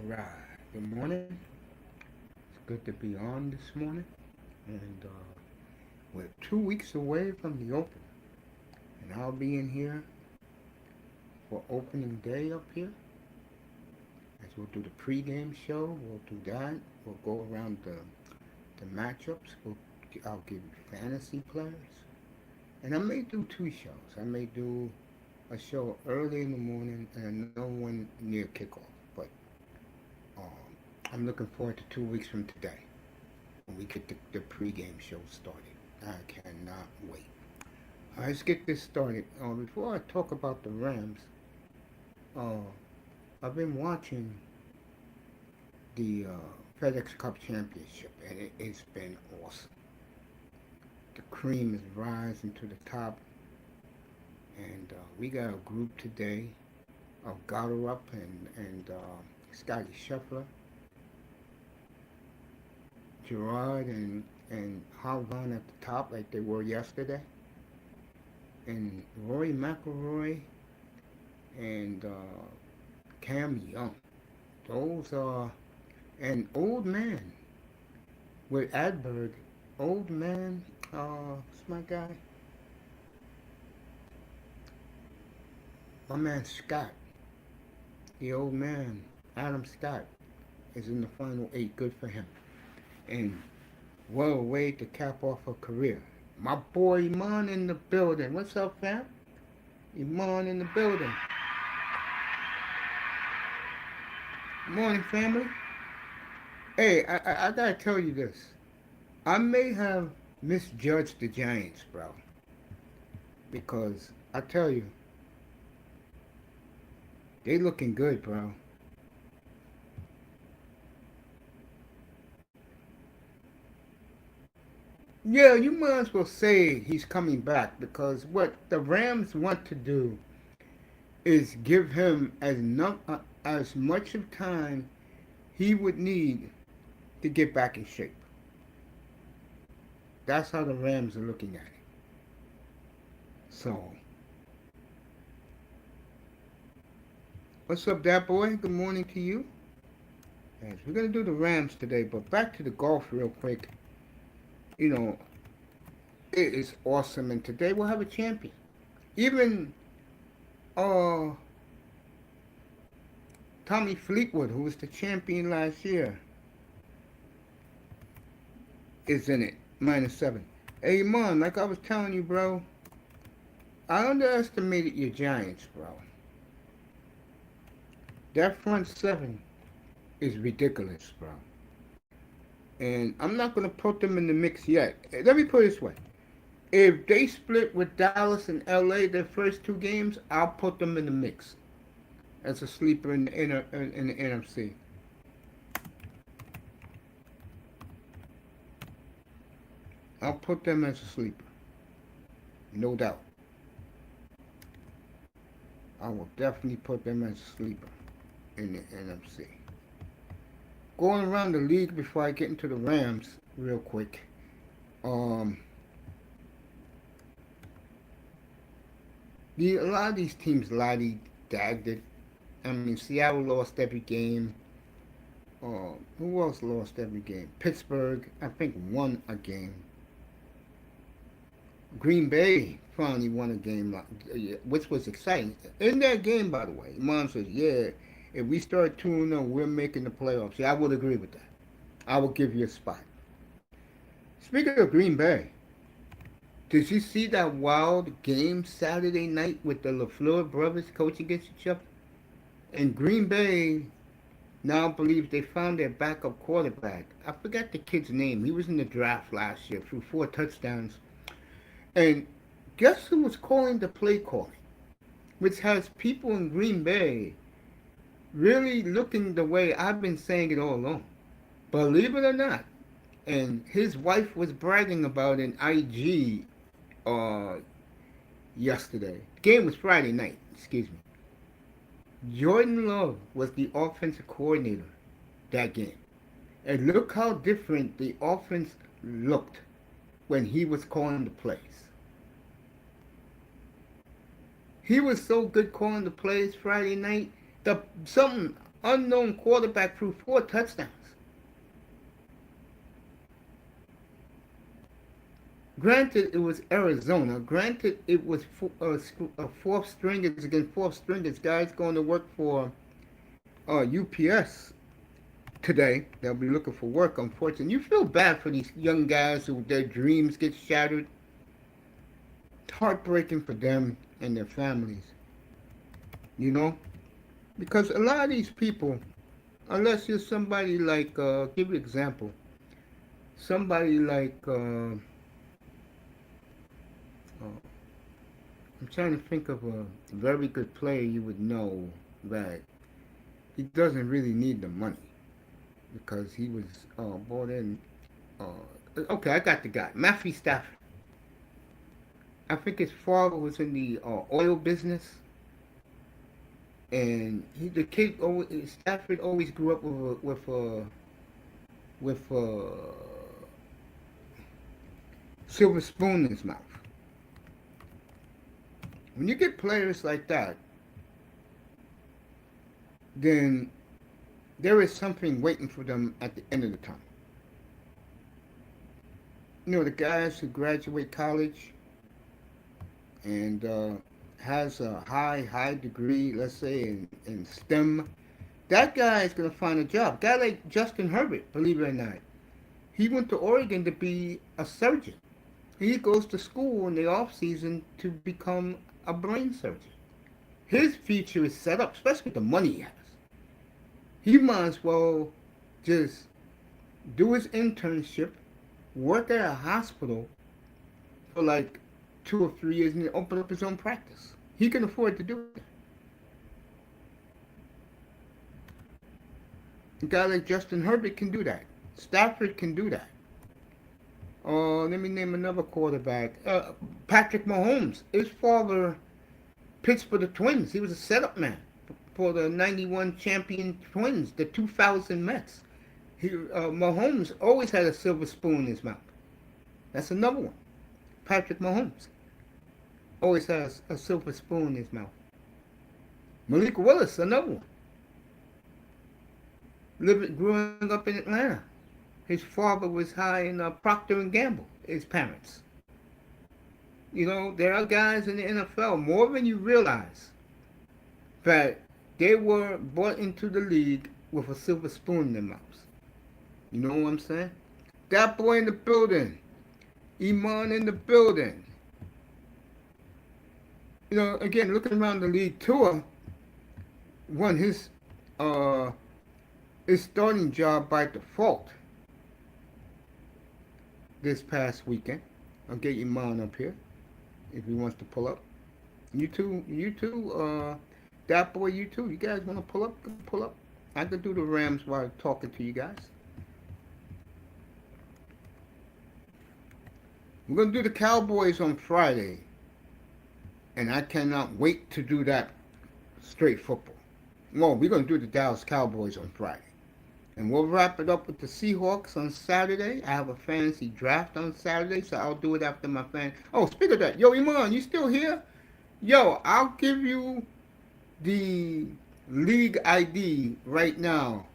Right. Good morning. It's good to be on this morning. And we're 2 weeks away from the open. And I'll be in here for opening day up here. As we'll do the pregame show. We'll do that. We'll go around the matchups. I'll give you fantasy players. And I may do two shows. I may do a show early in the morning and another one near kickoff. But um, I'm looking forward to 2 weeks from today when we get the pregame show started. I cannot wait. Let's get this started. Before I talk about the Rams, uh, I've been watching the FedEx Cup Championship, and it's been awesome. The cream is rising to the top, and we got a group today of Garrett and Scotty Scheffler, Gerard and Halvan at the top like they were yesterday, and Rory McIlroy and Cam Young. Those are an old man with Adberg. Old man, what's my guy? My man Scott. The old man, Adam Scott, is in the final eight. Good for him. And what a way to cap off a career. My boy Iman in the building. What's up, fam? Iman in the building. Morning, family. Hey, I gotta tell you this. I may have misjudged the Giants, bro. Because I tell you, they looking good, bro. Yeah, you might as well say he's coming back because what the Rams want to do is give him as much of time he would need to get back in shape. That's how the Rams are looking at it. So, what's up, that boy? Good morning to you. Yes, we're gonna do the Rams today, but back to the golf real quick. You know, it is awesome, and today we'll have a champion. Even uh, Tommy Fleetwood, who was the champion last year, is in it, -7. Hey, man, like I was telling you, bro, I underestimated your Giants, bro. That front seven is ridiculous, bro. And I'm not going to put them in the mix yet. Let me put it this way. If they split with Dallas and LA their first two games, I'll put them in the mix as a sleeper in the N.F.C. I'll put them as a sleeper. No doubt. I will definitely put them as a sleeper in the N.F.C. Going around the league before I get into the Rams real quick. A lot of these teams dagged it. I mean, Seattle lost every game. Who else lost every game? Pittsburgh, I think, won a game. Green Bay finally won a game, which was exciting. In that game, by the way, Mom says, yeah, if we start 2-0, we're making the playoffs. Yeah, I would agree with that. I will give you a spot. Speaking of Green Bay, did you see that wild game Saturday night with the LaFleur brothers coaching against each other? And Green Bay now believes they found their backup quarterback. I forgot the kid's name. He was in the draft last year, threw 4 touchdowns. And guess who was calling the play calling? Which has people in Green Bay really looking the way I've been saying it all along. Believe it or not. And his wife was bragging about it in IG yesterday. The game was Friday night, excuse me. Jordan Love was the offensive coordinator that game. And look how different the offense looked when he was calling the plays. He was so good calling the plays Friday night. Something unknown quarterback threw 4 touchdowns. Granted, it was Arizona. Granted, it was fourth stringers against fourth stringers. Guys going to work for UPS today. They'll be looking for work, unfortunately. You feel bad for these young guys who their dreams get shattered. It's heartbreaking for them and their families, you know? Because a lot of these people, unless you're somebody like, give you an example, somebody like, I'm trying to think of a very good player you would know that he doesn't really need the money because he was brought in. Okay, I got the guy, Matthew Stafford. I think his father was in the oil business, and the kid Stafford always grew up with a silver spoon in his mouth. When you get players like that, then there is something waiting for them at the end of the tunnel. You know, the guys who graduate college and has a high degree, let's say in STEM, that guy is going to find a job. A guy like Justin Herbert, believe it or not, he went to Oregon to be a surgeon. He goes to school in the off season to become a brain surgeon. His future is set up, especially with the money he has. He might as well just do his internship, work at a hospital for like 2 or 3 years, and then open up his own practice. He can afford to do it. A guy like Justin Herbert can do that. Stafford can do that. Let me name another quarterback. Patrick Mahomes. His father pitched for the Twins. He was a setup man for the '91 champion Twins, the 2000 Mets. Mahomes always had a silver spoon in his mouth. That's another one. Patrick Mahomes always has a silver spoon in his mouth. Malik Willis, another one. Growing up in Atlanta. His father was high in Procter and Gamble, his parents. You know, there are guys in the NFL, more than you realize, that they were brought into the league with a silver spoon in their mouths. You know what I'm saying? That boy in the building. Iman in the building. You know, again, looking around the league, Tua won his starting job by default this past weekend. I'll get Iman up here if he wants to pull up. You too, that boy, you too. You guys want to pull up? Pull up. I could do the Rams while talking to you guys. We're going to do the Cowboys on Friday. And I cannot wait to do that straight football. Well, we're going to do the Dallas Cowboys on Friday. And we'll wrap it up with the Seahawks on Saturday. I have a fantasy draft on Saturday, so I'll do it after my fan. Oh, speak of that. Yo, Iman, you still here? Yo, I'll give you the league ID right now.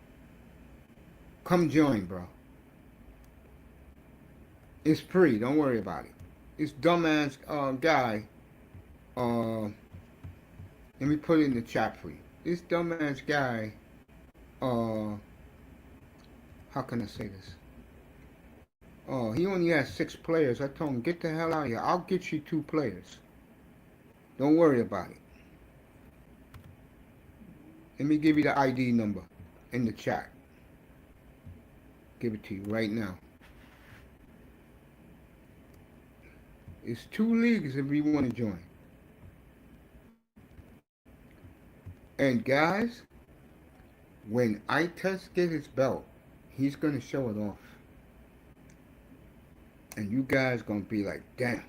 Come join, bro. It's free. Don't worry about it. This dumbass guy. Let me put it in the chat for you. This dumbass guy. How can I say this? He only has 6 players. I told him, get the hell out of here. I'll get you 2 players. Don't worry about it. Let me give you the ID number in the chat. Give it to you right now. It's 2 leagues if you want to join. And guys, when Itest gets his belt, he's going to show it off. And you guys going to be like, damn.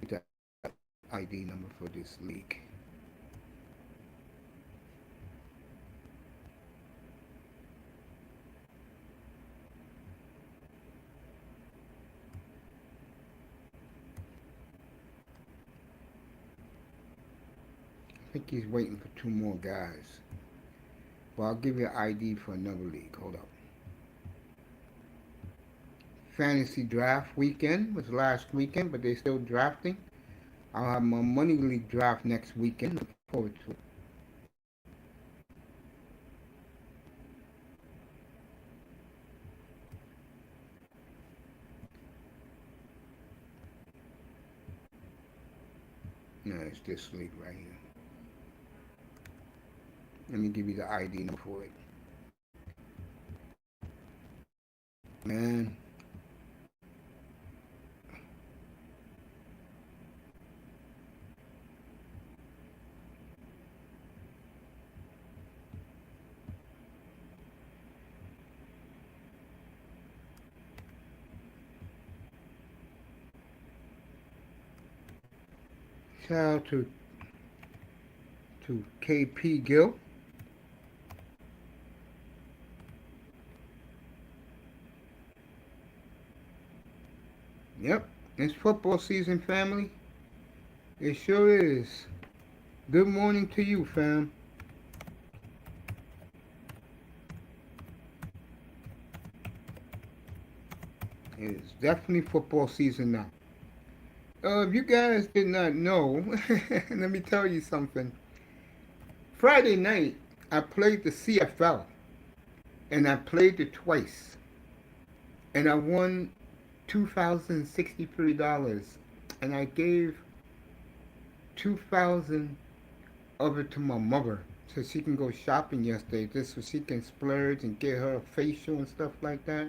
That ID number for this league. think he's waiting for two more guys. But I'll give you an ID for another league. Hold up. Fantasy draft weekend was last weekend, but they're still drafting. I'll have my money league draft next weekend. Look forward to it. No, it's this league right here. Let me give you the ID for it. Man. Shout out to KP Gill. Yep, it's football season, family. It sure is. Good morning to you, fam. It is definitely football season now. If you guys did not know, let me tell you something. Friday night, I played the CFL, and I played it twice, and I won $2,063, and I gave 2,000 of it to my mother so she can go shopping yesterday, just so she can splurge and get her a facial and stuff like that.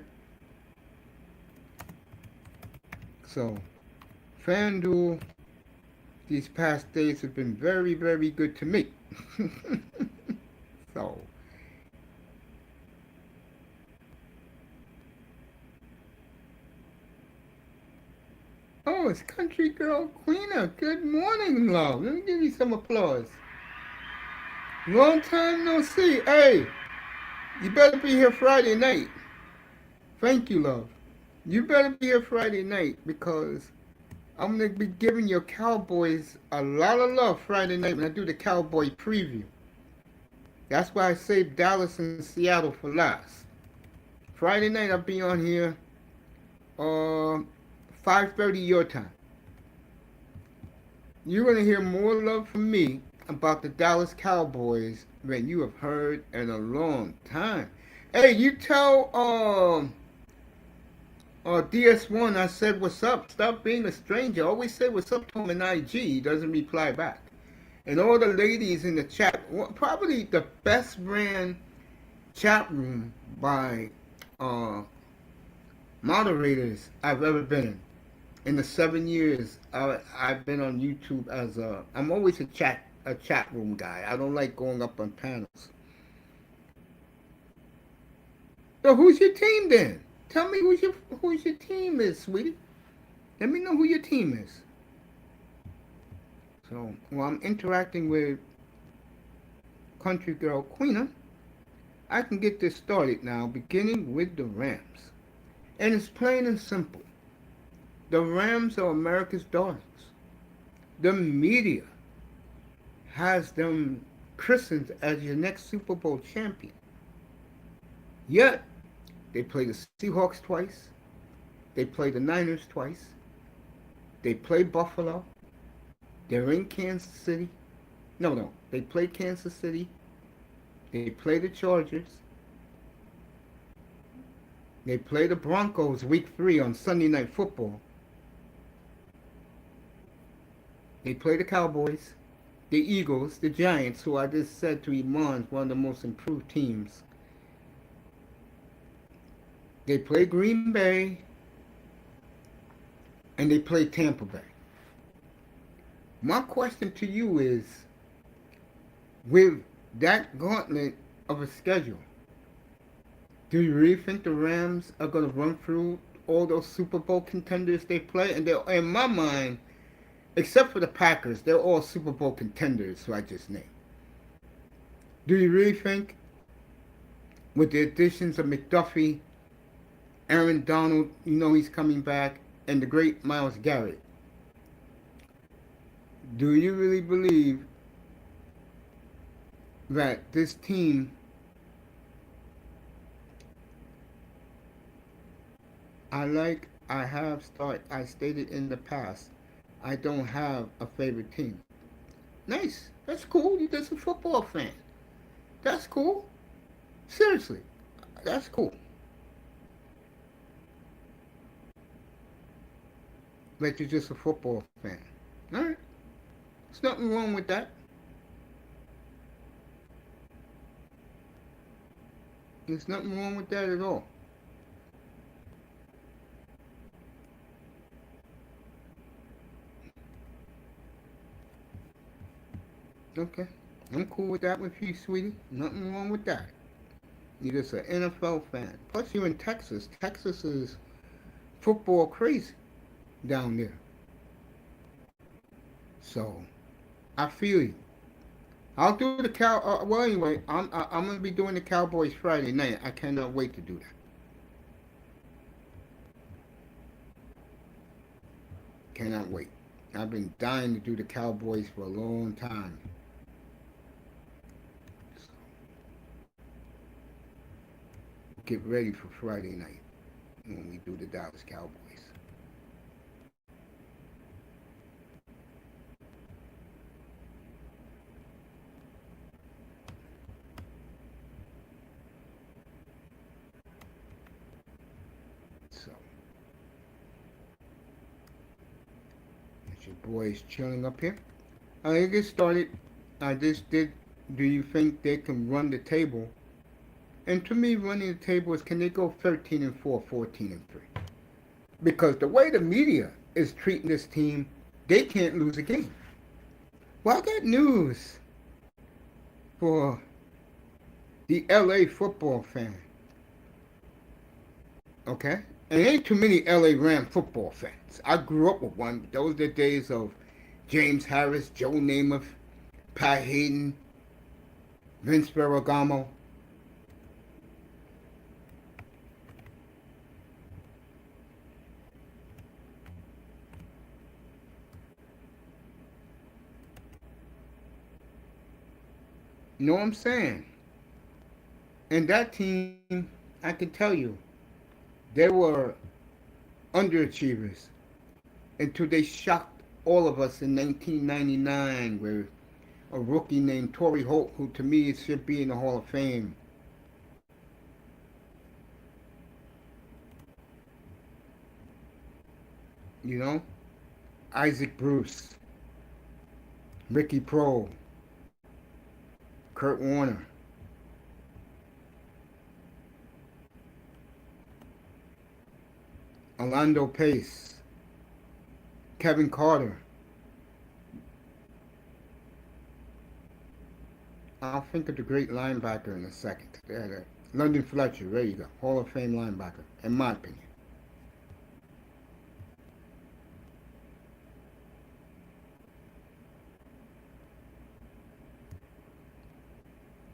So, FanDuel these past days have been very, very good to me. So, oh, it's Country Girl Queena. Good morning, love. Let me give you some applause. Long time no see. Hey, you better be here Friday night. Thank you, love. You better be here Friday night because I'm going to be giving your Cowboys a lot of love Friday night when I do the Cowboy preview. That's why I saved Dallas and Seattle for last. Friday night I'll be on here 5:30 your time. You're going to hear more love from me about the Dallas Cowboys than you have heard in a long time. Hey, you tell DS1 I said what's up. Stop being a stranger. Always say what's up to him in IG. He doesn't reply back. And all the ladies in the chat, probably the best ran chat room by moderators I've ever been in. In the 7 years I've been on YouTube I'm always a chat room guy. I don't like going up on panels. So who's your team then? Tell me who's your team is, sweetie. Let me know who your team is. So while I'm interacting with Country Girl Queena, I can get this started now, beginning with the Rams. And it's plain and simple. The Rams are America's darlings. The media has them christened as your next Super Bowl champion. Yet, they play the Seahawks twice. They play the Niners twice. They play Buffalo. They're in Kansas City. No. They play Kansas City. They play the Chargers. They play the Broncos week 3 on Sunday Night Football. They play the Cowboys, the Eagles, the Giants, who I just said to Iman is one of the most improved teams. They play Green Bay, and they play Tampa Bay. My question to you is, with that gauntlet of a schedule, do you really think the Rams are going to run through all those Super Bowl contenders they play? And they're, in my mind, except for the Packers, they're all Super Bowl contenders who I just named. Do you really think, with the additions of McDuffie, Aaron Donald, you know he's coming back, and the great Myles Garrett, do you really believe that this team, I stated in the past, I don't have a favorite team. Nice. That's cool. You're just a football fan. That's cool. Seriously. That's cool. Like you're just a football fan. Alright. There's nothing wrong with that. There's nothing wrong with that at all. Okay. I'm cool with that with you, sweetie. Nothing wrong with that. You're just an NFL fan. Plus, you're in Texas. Texas is football crazy down there. So, I feel you. I'll do the cow. Well, anyway, I'm gonna be doing the Cowboys Friday night. I cannot wait to do that. Cannot wait. I've been dying to do the Cowboys for a long time. So, get ready for Friday night when we do the Dallas Cowboys. So, it's your boys chilling up here. I get started. I just did. Do you think they can run the table? And to me, running the table is, can they go 13-4, 14-3? Because the way the media is treating this team, they can't lose a game. Well, I got news for the LA football fan. Okay? And there ain't too many LA Ram football fans. I grew up with one. Those are the days of James Harris, Joe Namath, Pat Hayden, Vince Ferragamo. You know what I'm saying? And that team, I can tell you, they were underachievers until they shocked all of us in 1999 with a rookie named Torrey Holt, who to me should be in the Hall of Fame. You know? Isaac Bruce, Ricky Prohl, Kurt Warner. Orlando Pace, Kevin Carter. I'll think of the great linebacker in a second. London Fletcher, there you go. Hall of Fame linebacker, in my opinion.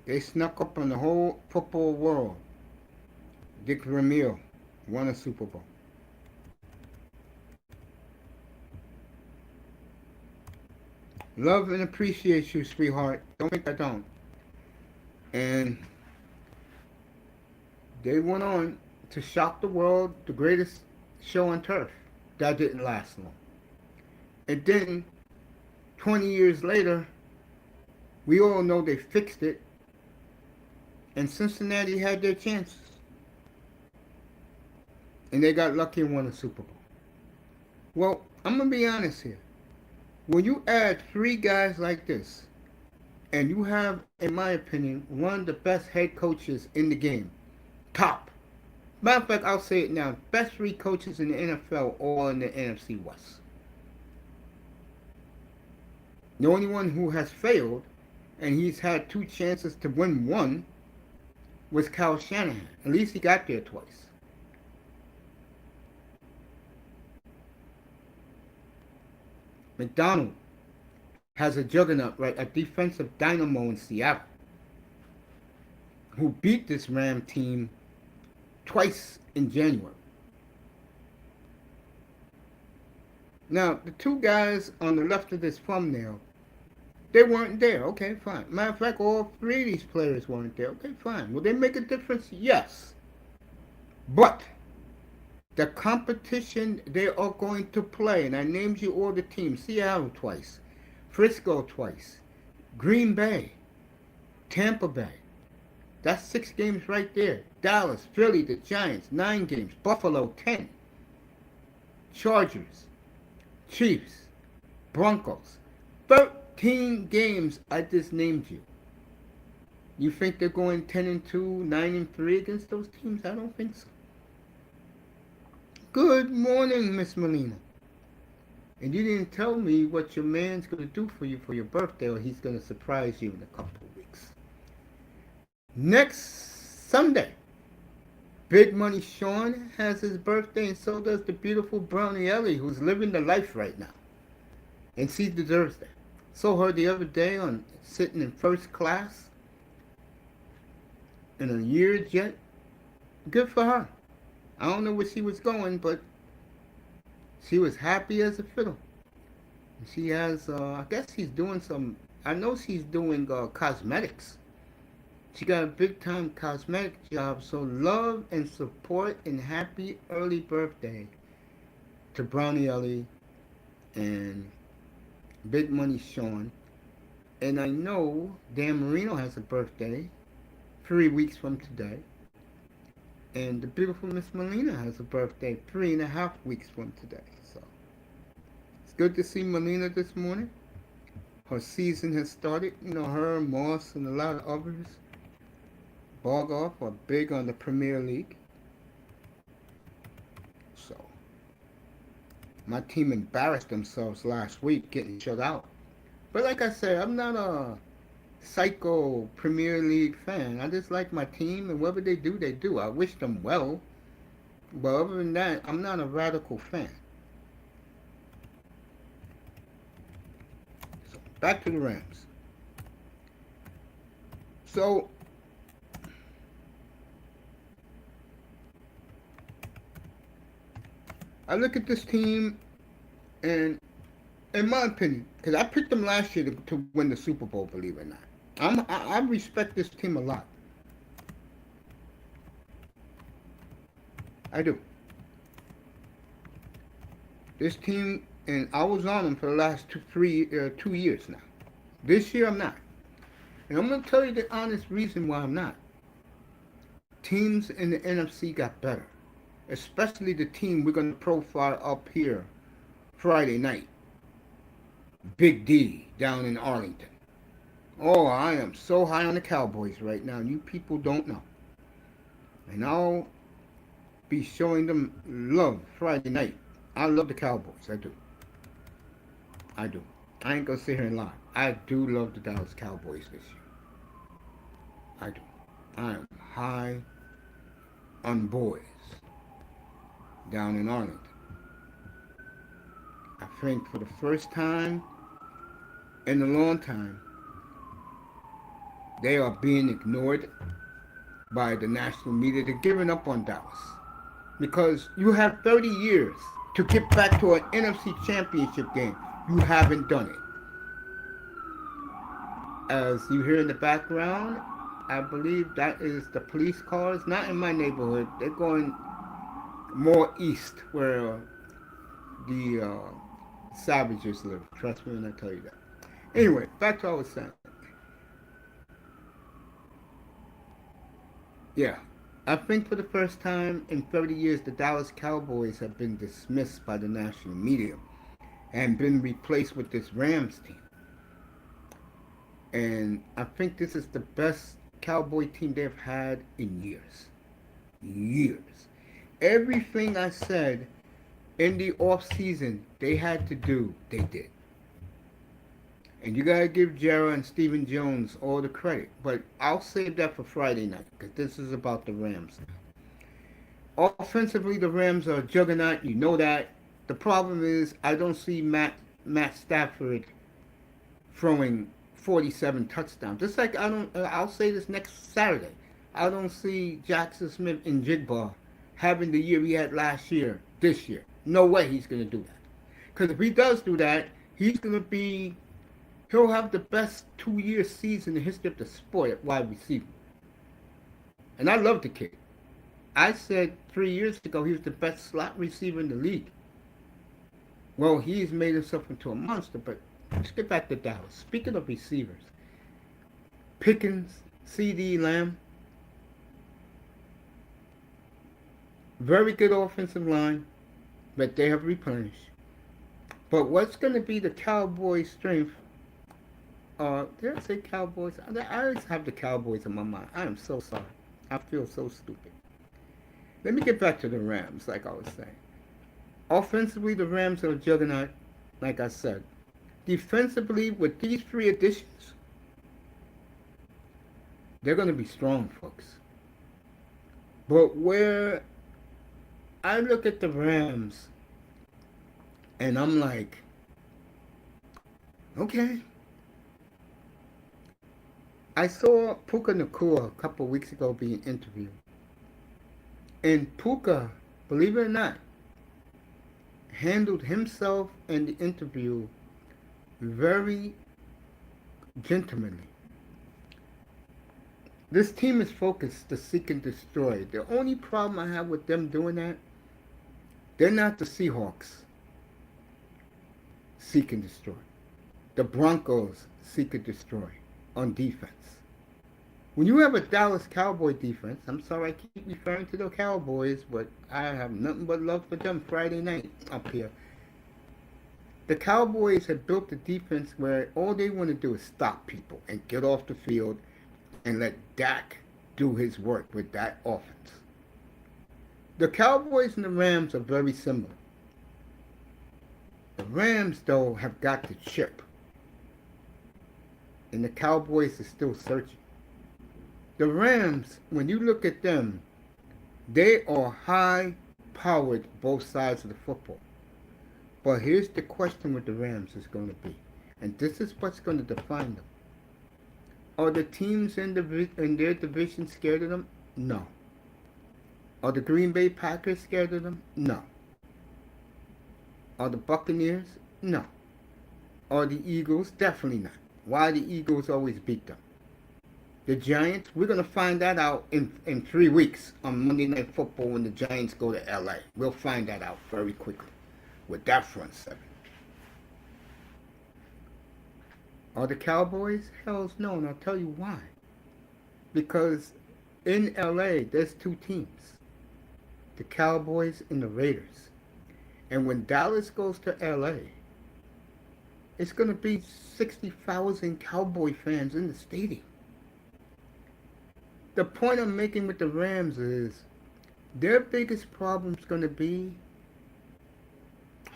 They snuck up on the whole football world. Dick Vermeil won a Super Bowl. Love and appreciate you, sweetheart. Don't think I don't. And they went on to shock the world, the greatest show on turf. That didn't last long. It didn't. 20 years later, we all know they fixed it, and Cincinnati had their chances. And they got lucky and won a Super Bowl. Well, I'm going to be honest here. When you add three guys like this, and you have, in my opinion, one of the best head coaches in the game, top. Matter of fact, I'll say it now. Best three coaches in the NFL, all in the N.F.C. West. The only one who has failed, and he's had two chances to win one, was Kyle Shanahan. At least he got there twice. McDonald has a juggernaut, right? A defensive dynamo in Seattle, who beat this Ram team twice in January. Now, the two guys on the left of this thumbnail They weren't there. Okay, fine. Matter of fact, all three of these players weren't there. Okay, fine. Will they make a difference? Yes. But the competition they are going to play, and I named you all the teams: Seattle twice, Frisco twice, Green Bay, Tampa Bay. That's 6 games right there. Dallas, Philly, the Giants, 9 games. Buffalo, 10. Chargers, Chiefs, Broncos. 13 games I just named you. You think they're going 10-2, 9-3 against those teams? I don't think so. Good morning, Miss Molina. And you didn't tell me what your man's going to do for you for your birthday, or he's going to surprise you in a couple of weeks. Next Sunday, Big Money Sean has his birthday, and so does the beautiful Brownie Ellie, who's living the life right now. And she deserves that. Saw her the other day on sitting in first class in a year jet. Good for her. I don't know where she was going, but she was happy as a fiddle. She has, I guess she's doing some, I know she's doing cosmetics. She got a big time cosmetic job, so love and support and happy early birthday to Brownie Ellie and Big Money Sean. And I know Dan Marino has a birthday 3 weeks from today. And the beautiful Miss Molina has a birthday 3.5 weeks from today. So it's good to see Molina this morning. Her season has started. You know, her, Moss, and a lot of others. Borgoff are big on the Premier League. So my team embarrassed themselves last week getting shut out. But like I said, I'm not a psycho Premier League fan. I just like my team, and whatever they do, they do. I wish them well. But other than that, I'm not a radical fan. So back to the Rams. So I look at this team, and in my opinion, because I picked them last year to win the Super Bowl, believe it or not. I respect this team a lot. I do. This team, and I was on them for the last 2 years now. This year I'm not. And I'm going to tell you the honest reason why I'm not. Teams in the N.F.C got better. Especially the team we're going to profile up here Friday night. Big D down in Arlington. Oh, I am so high on the Cowboys right now. You people don't know. And I'll be showing them love Friday night. I love the Cowboys. I do. I do. I ain't going to sit here and lie. I do love the Dallas Cowboys this year. I do. I am high on boys down in Arlington. I think for the first time in a long time, they are being ignored by the national media. They're giving up on Dallas. Because you have 30 years to get back to an NFC championship game. You haven't done it. As you hear in the background, I believe that is the police cars. Not in my neighborhood. They're going more east where the savages live. Trust me when I tell you that. Anyway, back to what I was saying. Yeah, I think for the first time in 30 years, the Dallas Cowboys have been dismissed by the national media and been replaced with this Rams team. And I think this is the best Cowboy team they've had in years. Years. Everything I said in the off season they had to do, they did. And you gotta give Jarrah and Stephen Jones all the credit. But I'll save that for Friday night, because this is about the Rams. Offensively, the Rams are a juggernaut. You know that. The problem is I don't see Matt Stafford throwing 47 touchdowns. Just like I'll say this next Saturday. I don't see Jackson Smith and Jigba having the year he had last year, this year. No way he's going to do that. Because if he does do that, he's going to be He'll have the best 2-year season in the history of the sport at wide receiver. And I love the kid. I said 3 years ago he was the best slot receiver in the league. Well, he's made himself into a monster, but let's get back to Dallas. Speaking of receivers, Pickens, CD Lamb, very good offensive line that they have replenished. But what's going to be the Cowboys' strength? Did I say Cowboys? I always have the Cowboys in my mind. I am so sorry. I feel so stupid. Let me get back to the Rams, like I was saying. Offensively, the Rams are a juggernaut, like I said. Defensively, with these 3 additions, they're going to be strong, folks. But where I look at the Rams, and I'm like, okay. I saw Puka Nacua a couple of weeks ago being interviewed. And Puka, believe it or not, handled himself and the interview very gentlemanly. This team is focused to seek and destroy. The only problem I have with them doing that, they're not the Seahawks seek and destroy. The Broncos seek and destroy on defense. When you have a Dallas Cowboy defense, I'm sorry I keep referring to the Cowboys, but I have nothing but love for them Friday night up here. The Cowboys have built a defense where all they want to do is stop people and get off the field and let Dak do his work with that offense. The Cowboys and the Rams are very similar. The Rams, though, have got the chip. And the Cowboys are still searching. The Rams, when you look at them, they are high-powered both sides of the football. But here's the question with the Rams is going to be, and this is what's going to define them. Are the teams in their division scared of them? No. Are the Green Bay Packers scared of them? No. Are the Buccaneers? No. Are the Eagles? Definitely not. Why the Eagles always beat them? The Giants, we're going to find that out in 3 weeks on Monday Night Football when the Giants go to LA. We'll find that out very quickly with that front seven. Are the Cowboys? Hell's no, and I'll tell you why. Because in LA, there's 2 teams. The Cowboys and the Raiders. And when Dallas goes to LA, it's going to be 60,000 Cowboy fans in the stadium. The point I'm making with the Rams is their biggest problem is going to be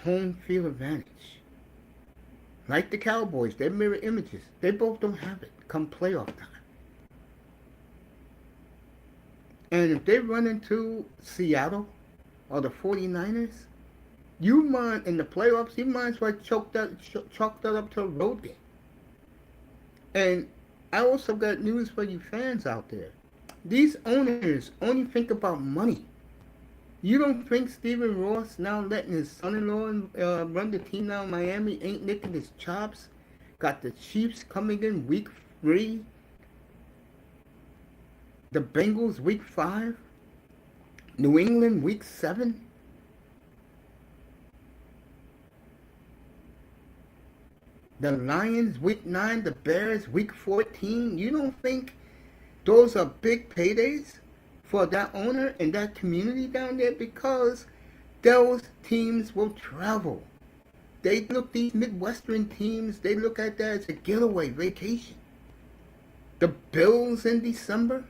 home field advantage. Like the Cowboys, they're mirror images. They both don't have it come playoff time. And if they run into Seattle or the 49ers, you might, in the playoffs, you might as well chalk that up to a road game. And I also got news for you fans out there. These owners only think about money. You don't think Stephen Ross, now letting his son-in-law run the team now in Miami, ain't licking his chops? Got the Chiefs coming in week 3. The Bengals week 5. New England week 7. The Lions week 9. The Bears week 14. You don't think those are big paydays for that owner and that community down there? Because those teams will travel. They look, these Midwestern teams, they look at that as a getaway vacation. The Bills in December.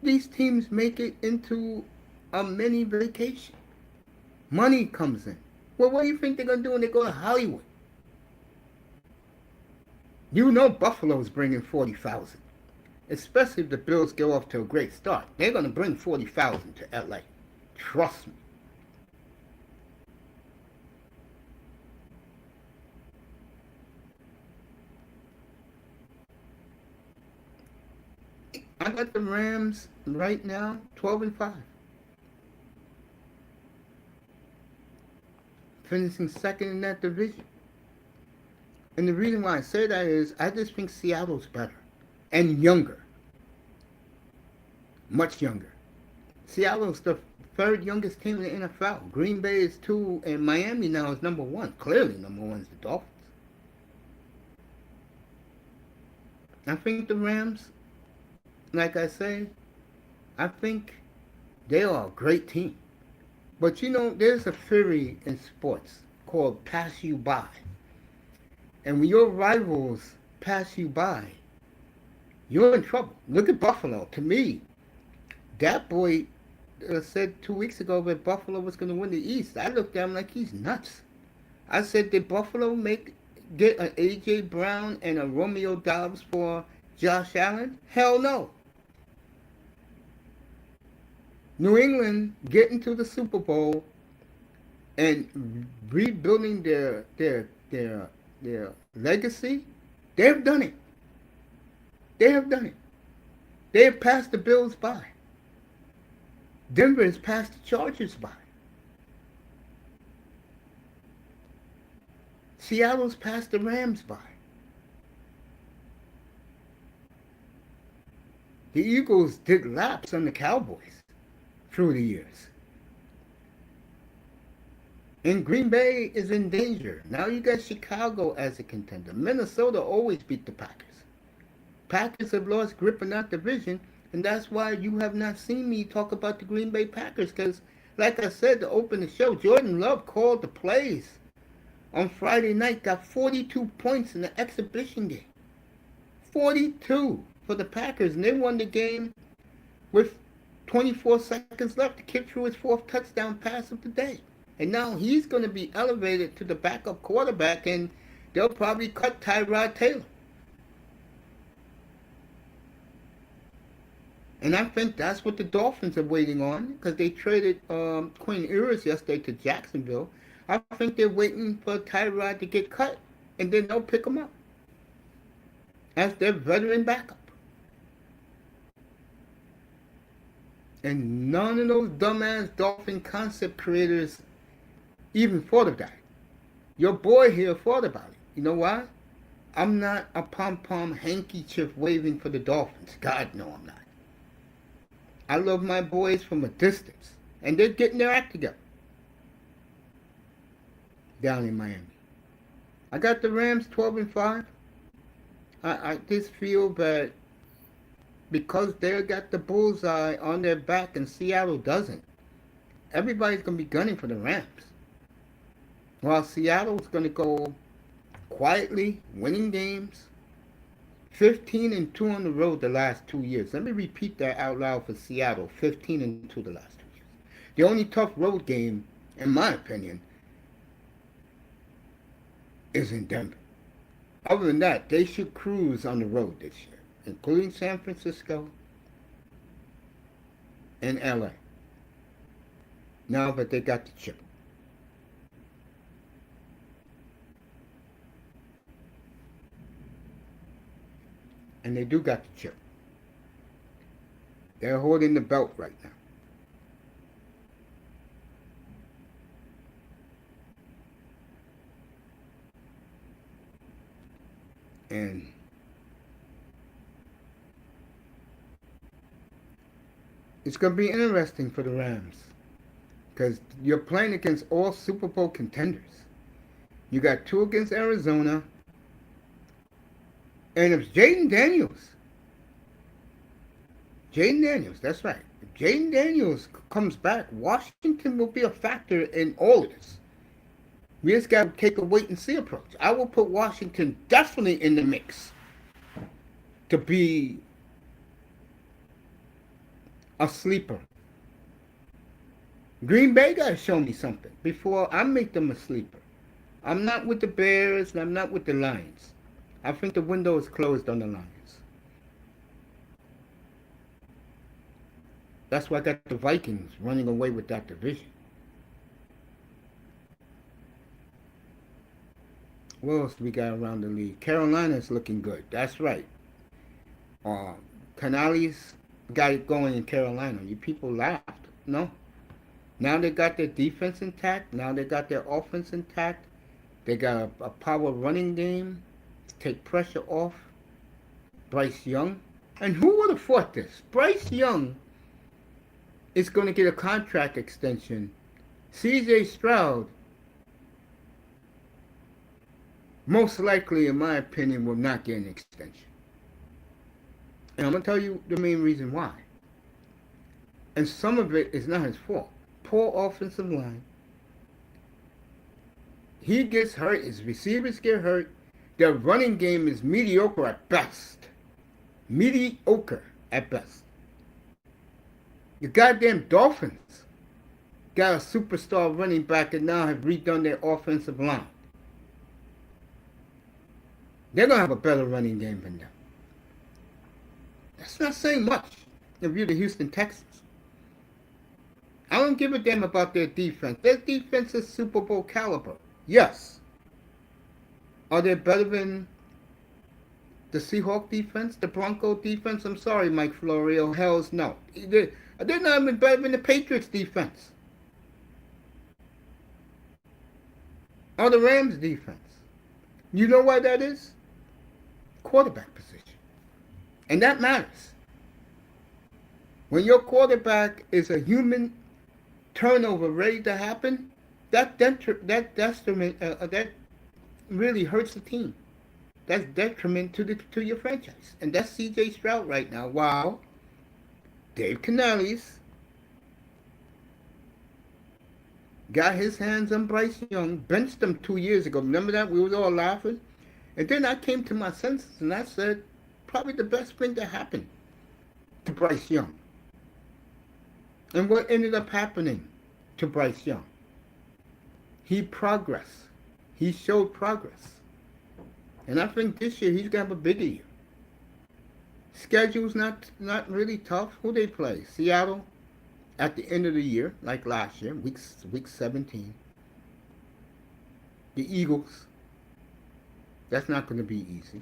These teams make it into a mini vacation. Money comes in. Well, what do you think they're going to do when they go to Hollywood? You know Buffalo's bringing 40,000. Especially if the Bills get off to a great start. They're going to bring 40,000 to LA. Trust me. I got the Rams right now 12-5, finishing second in that division. And the reason why I say that is I just think Seattle's better and younger, much younger. Seattle's the third youngest team in the NFL. Green Bay is two, and Miami now is number one. Clearly, number one is the Dolphins. I think the Rams, like I say, I think they are a great team. But you know, there's a theory in sports called pass you by. And when your rivals pass you by, you're in trouble. Look at Buffalo. To me, that boy said 2 weeks ago that Buffalo was going to win the East. I looked at him like he's nuts. I said, did Buffalo get an A.J. Brown and a Romeo Dobbs for Josh Allen? Hell no. New England getting to the Super Bowl and rebuilding their legacy, they have done it. They have done it. They have passed the Bills by. Denver has passed the Chargers by. Seattle's passed the Rams by. The Eagles did laps on the Cowboys through the years. And Green Bay is in danger. Now you got Chicago as a contender. Minnesota always beat the Packers. Packers have lost grip in that division, and that's why you have not seen me talk about the Green Bay Packers, because, like I said to open the show, Jordan Love called the plays on Friday night, got 42 points in the exhibition game. 42 for the Packers, and they won the game with 24 seconds left. The kid threw his fourth touchdown pass of the day. And now he's going to be elevated to the backup quarterback, and they'll probably cut Tyrod Taylor. And I think that's what the Dolphins are waiting on, because they traded Quinn Ewers yesterday to Jacksonville. I think they're waiting for Tyrod to get cut, and then they'll pick him up as their veteran backup. And none of those dumbass Dolphin concept creators even thought of that. Your boy here thought about it. You know why? I'm not a pom-pom handkerchief waving for the Dolphins. God, no, I'm not. I love my boys from a distance, and they're getting their act together down in Miami. I got the Rams 12-5. I just feel that because they got the bullseye on their back and Seattle doesn't, everybody's going to be gunning for the Rams. While Seattle's going to go quietly, winning games, 15-2 on the road the last 2 years. Let me repeat that out loud for Seattle. 15-2 the last 2 years. The only tough road game, in my opinion, is in Denver. Other than that, they should cruise on the road this year, including San Francisco and LA. Now that they got the chip. And they do got the chip. They're holding the belt right now. And it's going to be interesting for the Rams, because you're playing against all Super Bowl contenders. You got two against Arizona. And if Jaden Daniels, that's right. If Jaden Daniels comes back, Washington will be a factor in all of this. We just got to take a wait-and-see approach. I will put Washington definitely in the mix to be a sleeper. Green Bay got to show me something before I make them a sleeper. I'm not with the Bears, and I'm not with the Lions. I think the window is closed on the Lions. That's why I got the Vikings running away with that division. What else do we got around the league? Carolina's looking good. That's right. Canales got it going in Carolina. You people laughed. No. Now they got their defense intact. Now they got their offense intact. They got a power running game to take pressure off Bryce Young. And who would have thought this? Bryce Young is going to get a contract extension. C.J. Stroud, most likely, in my opinion, will not get an extension. And I'm going to tell you the main reason why. And some of it is not his fault. Poor offensive line. He gets hurt. His receivers get hurt. Their running game is mediocre at best. Mediocre at best. The goddamn Dolphins got a superstar running back and now have redone their offensive line. They're going to have a better running game than them. That's not saying much if you're the Houston Texans. I don't give a damn about their defense. Their defense is Super Bowl caliber. Yes. Are they better than the Seahawks defense? The Broncos defense? I'm sorry, Mike Florio. Hells no. They're not even better than the Patriots defense. Or the Rams defense. You know why that is? Quarterback position. And that matters. When your quarterback is a human turnover ready to happen, that really hurts the team. That's detriment to your franchise. And that's C.J. Stroud right now. While Dave Canales got his hands on Bryce Young, benched him 2 years ago. Remember that? We was all laughing. And then I came to my senses and I said, probably the best thing that happened to Bryce Young. And what ended up happening to Bryce Young? He progressed. He showed progress. And I think this year he's going to have a bigger year. Schedule's not really tough. Who they play? Seattle at the end of the year, like last year, week 17. The Eagles. That's not going to be easy.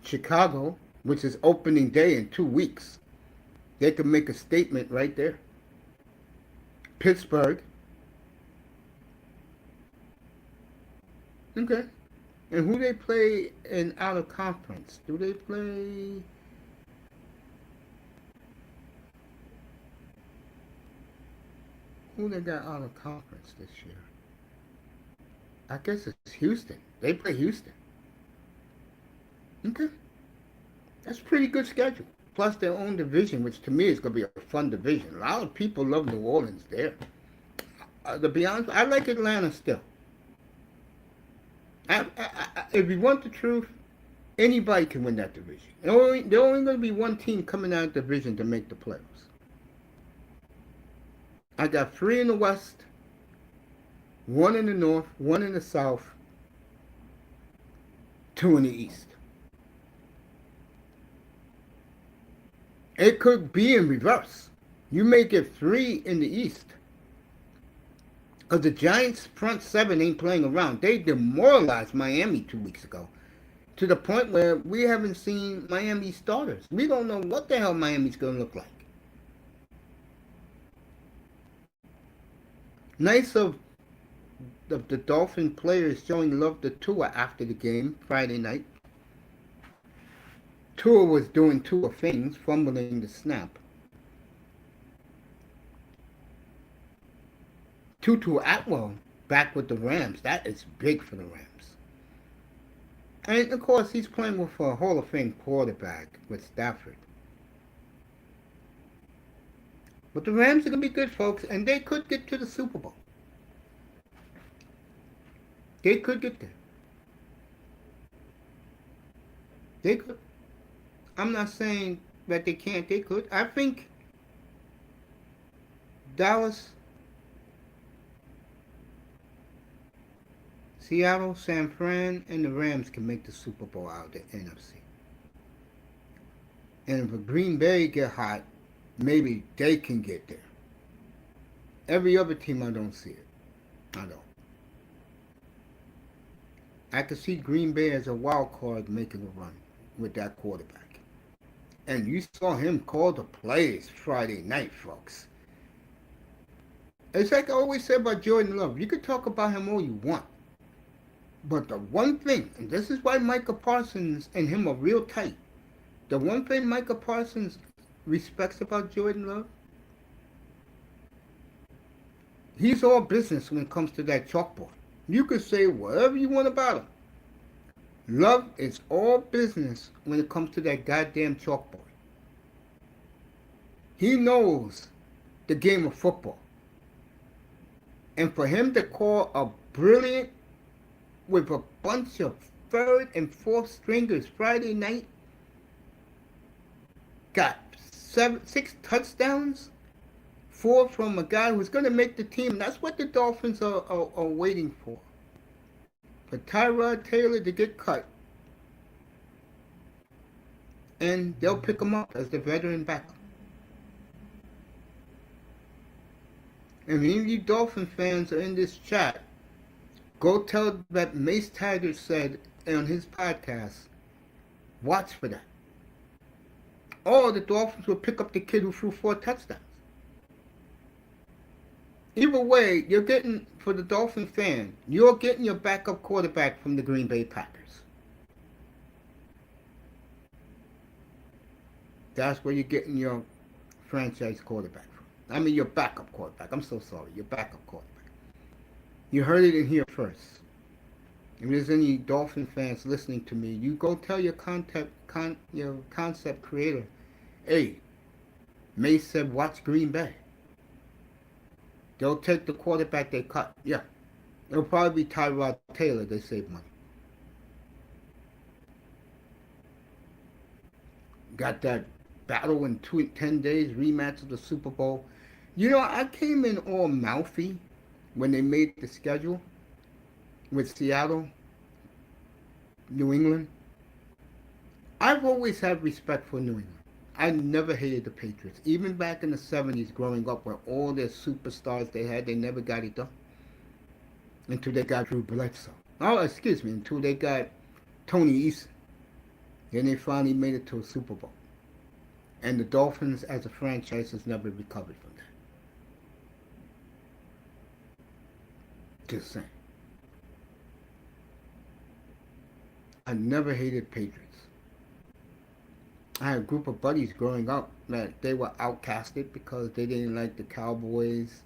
Chicago, which is opening day in 2 weeks. They can make a statement right there. Pittsburgh. Okay. And who they play in out of conference? Do they play? Who they got out of conference this year? I guess it's Houston. They play Houston. Okay. That's a pretty good schedule. Plus their own division, which to me is going to be a fun division. A lot of people love New Orleans there. To be honest, I like Atlanta still. If you want the truth, anybody can win that division. There's only going to be one team coming out of the division to make the playoffs. I got 3 in the West, 1 in the North, 1 in the South, 2 in the East. It could be in reverse. You may get 3 in the East. Because the Giants' front 7 ain't playing around. They demoralized Miami 2 weeks ago. To the point where we haven't seen Miami starters. We don't know what the hell Miami's going to look like. Nice of the Dolphin players showing love to Tua after the game Friday night. Tua was doing Tua things, fumbling the snap. Tutu Atwell back with the Rams. That is big for the Rams. And of course, he's playing with a Hall of Fame quarterback with Stafford. But the Rams are going to be good, folks, and they could get to the Super Bowl. They could get there. They could. I'm not saying that they can't. They could. I think Dallas, Seattle, San Fran, and the Rams can make the Super Bowl out of the N.F.C. And if Green Bay get hot, maybe they can get there. Every other team, I don't see it. I don't. I could see Green Bay as a wild card making a run with that quarterback. And you saw him call the plays Friday night, folks. It's like I always say about Jordan Love. You can talk about him all you want. But the one thing, and this is why Micah Parsons and him are real tight, the one thing Micah Parsons respects about Jordan Love, he's all business when it comes to that chalkboard. You could say whatever you want about him. Love is all business when it comes to that goddamn chalkboard. He knows the game of football. And for him to call a brilliant with a bunch of third and fourth stringers Friday night, got 6 touchdowns, 4 from a guy who's going to make the team. That's what the Dolphins are waiting for Tyrod Taylor to get cut. And they'll pick him up as the veteran backup. And any of you Dolphin fans are in this chat, go tell that Mace Taggart said on his podcast, watch for that. Or the Dolphins will pick up the kid who threw 4 touchdowns. Either way, you're getting, for the Dolphin fan, you're getting your backup quarterback from the Green Bay Packers. That's where you're getting your franchise quarterback from. I mean, your backup quarterback. I'm so sorry. Your backup quarterback. You heard it in here first. If there's any Dolphin fans listening to me, you go tell your concept creator, hey, Mace said watch Green Bay. They'll take the quarterback they cut. Yeah. It'll probably be Tyrod Taylor. They save money. Got that battle in 10 days, rematch of the Super Bowl. You know, I came in all mouthy when they made the schedule with Seattle, New England. I've always had respect for New England. I never hated the Patriots. Even back in the 70s growing up where all their superstars they had, they never got it done. Until they got Drew Bledsoe. Oh, excuse me, until they got Tony Eason. Then they finally made it to a Super Bowl. And the Dolphins as a franchise has never recovered from that. Just saying. I never hated Patriots. I had a group of buddies growing up that they were outcasted because they didn't like the Cowboys,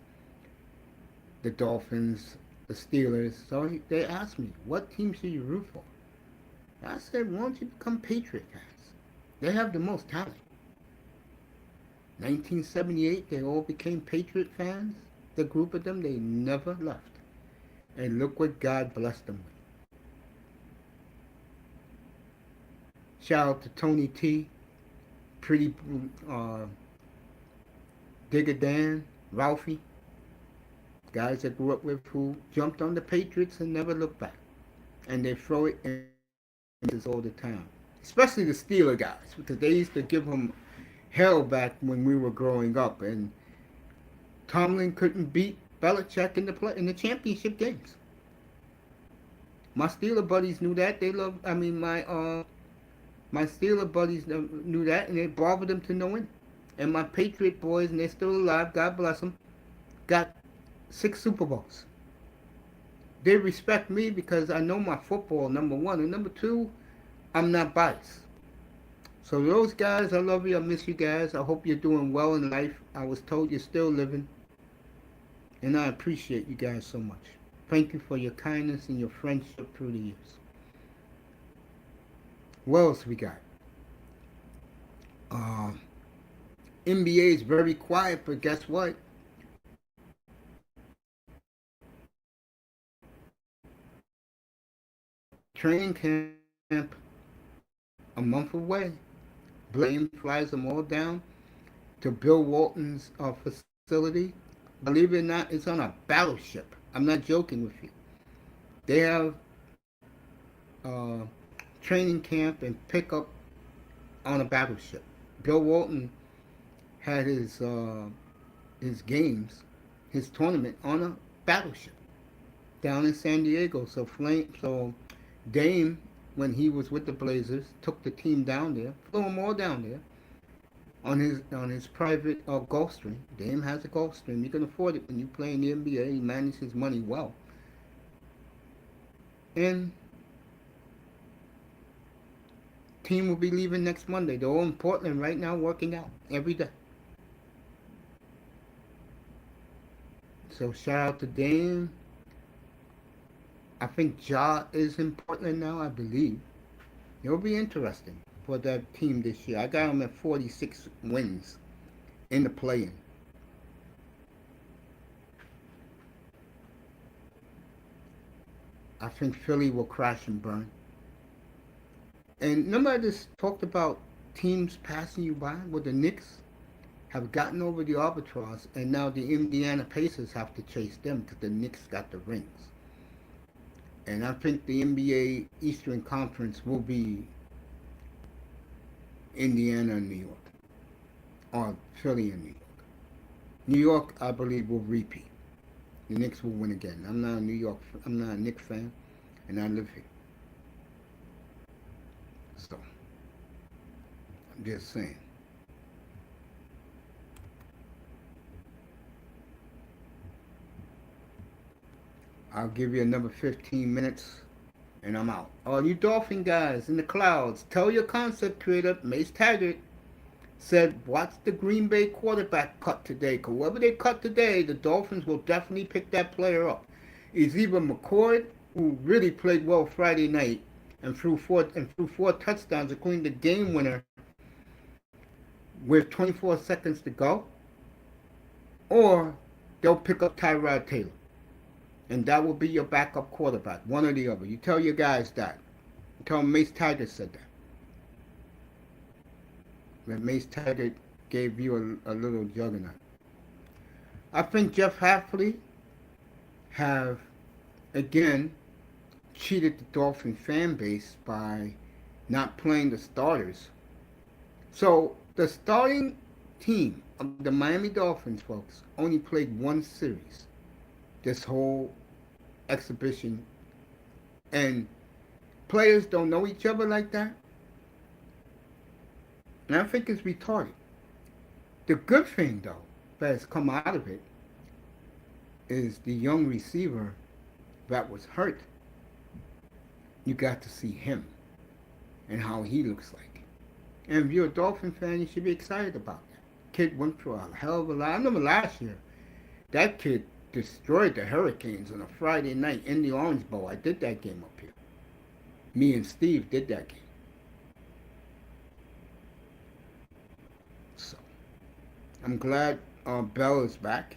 the Dolphins, the Steelers. So they asked me, what team should you root for? I said, why don't you become Patriot fans? They have the most talent. 1978, they all became Patriot fans. The group of them, they never left. And look what God blessed them with. Shout out to Tony T, Pretty Digger Dan, Ralphie, guys I grew up with who jumped on the Patriots and never looked back. And they throw it in all the time. Especially the Steeler guys, because they used to give them hell back when we were growing up. And Tomlin couldn't beat Belichick in the championship games. My Steeler buddies knew that. My Steeler buddies knew that, and it bothered them to no end. And my Patriot boys, and they're still alive, God bless them, got 6 Super Bowls. They respect me because I know my football, number one. And number two, I'm not biased. So those guys, I love you. I miss you guys. I hope you're doing well in life. I was told you're still living. And I appreciate you guys so much. Thank you for your kindness and your friendship through the years. What else we got? NBA is very quiet, but guess what? Training camp a month away. Blame flies them all down to Bill Walton's facility. Believe it or not, it's on a battleship. I'm not joking with you. They have training camp and pickup on a battleship. Bill Walton had his games, his tournament on a battleship down in San Diego. So Dame, when he was with the Blazers, took the team down there, flew them all down there, on his private Gulf Stream. Dame has a Gulf Stream. You can afford it when you play in the NBA. He manages his money well. And team will be leaving next Monday. They're all in Portland right now working out every day. So shout out to Dame. I think Ja is in Portland now, I believe. It'll be interesting for that team this year. I got them at 46 wins in the play-in. I think Philly will crash and burn. And remember I just talked about teams passing you by? Well, the Knicks have gotten over the albatross, and now the Indiana Pacers have to chase them because the Knicks got the rings. And I think the NBA Eastern Conference will be Indiana and New York, or Philly and New York. New York, I believe, will repeat. The Knicks will win again. I'm not a Knicks fan, and I live here. So, I'm just saying. I'll give you another 15 minutes and I'm out. All you Dolphin guys in the clouds, tell your concept creator, Mace Taggart, said, watch the Green Bay quarterback cut today. Because whoever they cut today, the Dolphins will definitely pick that player up. It's either McCord, who really played well Friday night and threw four touchdowns, including the game winner with 24 seconds to go, or they'll pick up Tyrod Taylor. And that will be your backup quarterback, one or the other. You tell your guys that. You tell them Mace Taggart said that. That Mace Taggart gave you a little juggernaut. I think Jeff Hafley have, again, cheated the Dolphin fan base by not playing the starters. So the starting team of the Miami Dolphins, folks, only played one series this whole exhibition, and players don't know each other like that. And I think it's retarded. The good thing, though, that has come out of it is the young receiver that was hurt. You got to see him and how he looks like. And if you're a Dolphin fan, you should be excited about that. Kid went through a hell of a lot. I remember last year, that kid destroyed the Hurricanes on a Friday night in the Orange Bowl. I did that game up here. Me and Steve did that game. So, I'm glad Bell is back.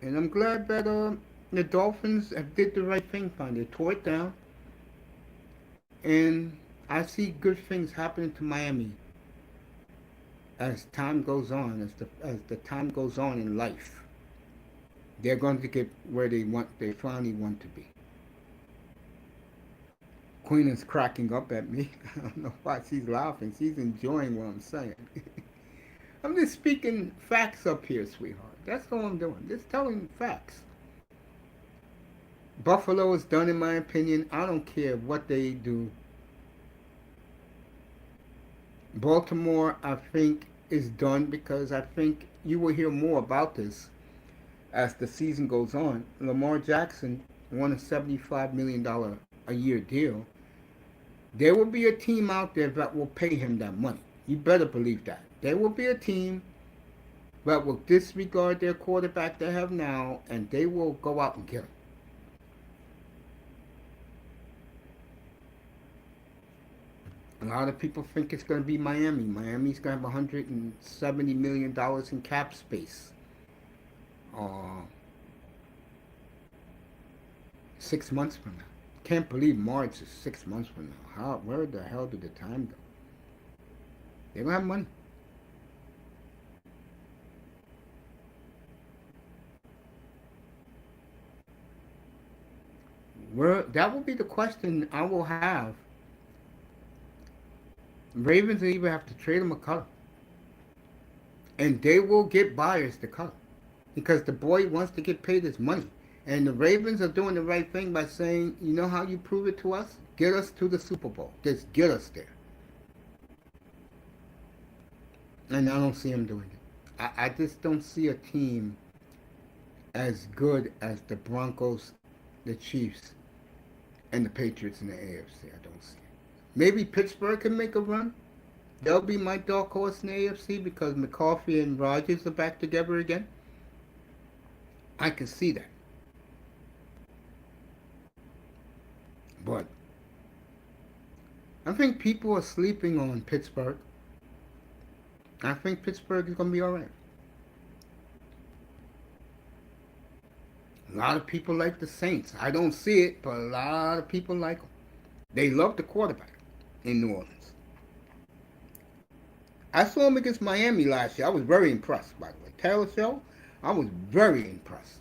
And I'm glad that the Dolphins did the right thing finally. They tore it down. And I see good things happening to Miami as time goes on, as the time goes on in life. They're going to get where they finally want to be. Queen is cracking up at me. I don't know why she's laughing. She's enjoying what I'm saying. I'm just speaking facts up here, sweetheart. That's all I'm doing. Just telling facts. Buffalo is done, in my opinion. I don't care what they do. Baltimore, I think, is done because I think you will hear more about this as the season goes on. Lamar Jackson won a $75 million a year deal. There will be a team out there that will pay him that money. You better believe that. There will be a team that will disregard their quarterback they have now, and they will go out and get him. A lot of people think it's going to be Miami. Miami's going to have $170 million in cap space. 6 months from now. Can't believe March is 6 months from now. Where the hell did the time go? They don't have money. That will be the question I will have. Ravens will either have to trade him or cut him. And they will get buyers to cut him. Because the boy wants to get paid his money. And the Ravens are doing the right thing by saying, you know how you prove it to us? Get us to the Super Bowl. Just get us there. And I don't see him doing it. I just don't see a team as good as the Broncos, the Chiefs, and the Patriots in the AFC. I don't see it. Maybe Pittsburgh can make a run. They'll be my dark horse in the AFC because McCarthy and Rodgers are back together again. I can see that. But I think people are sleeping on Pittsburgh. I think Pittsburgh is going to be all right. A lot of people like the Saints. I don't see it, but a lot of people like them. They love the quarterback in New Orleans. I saw him against Miami last year. I was very impressed, by the way. Taylor Show, I was very impressed.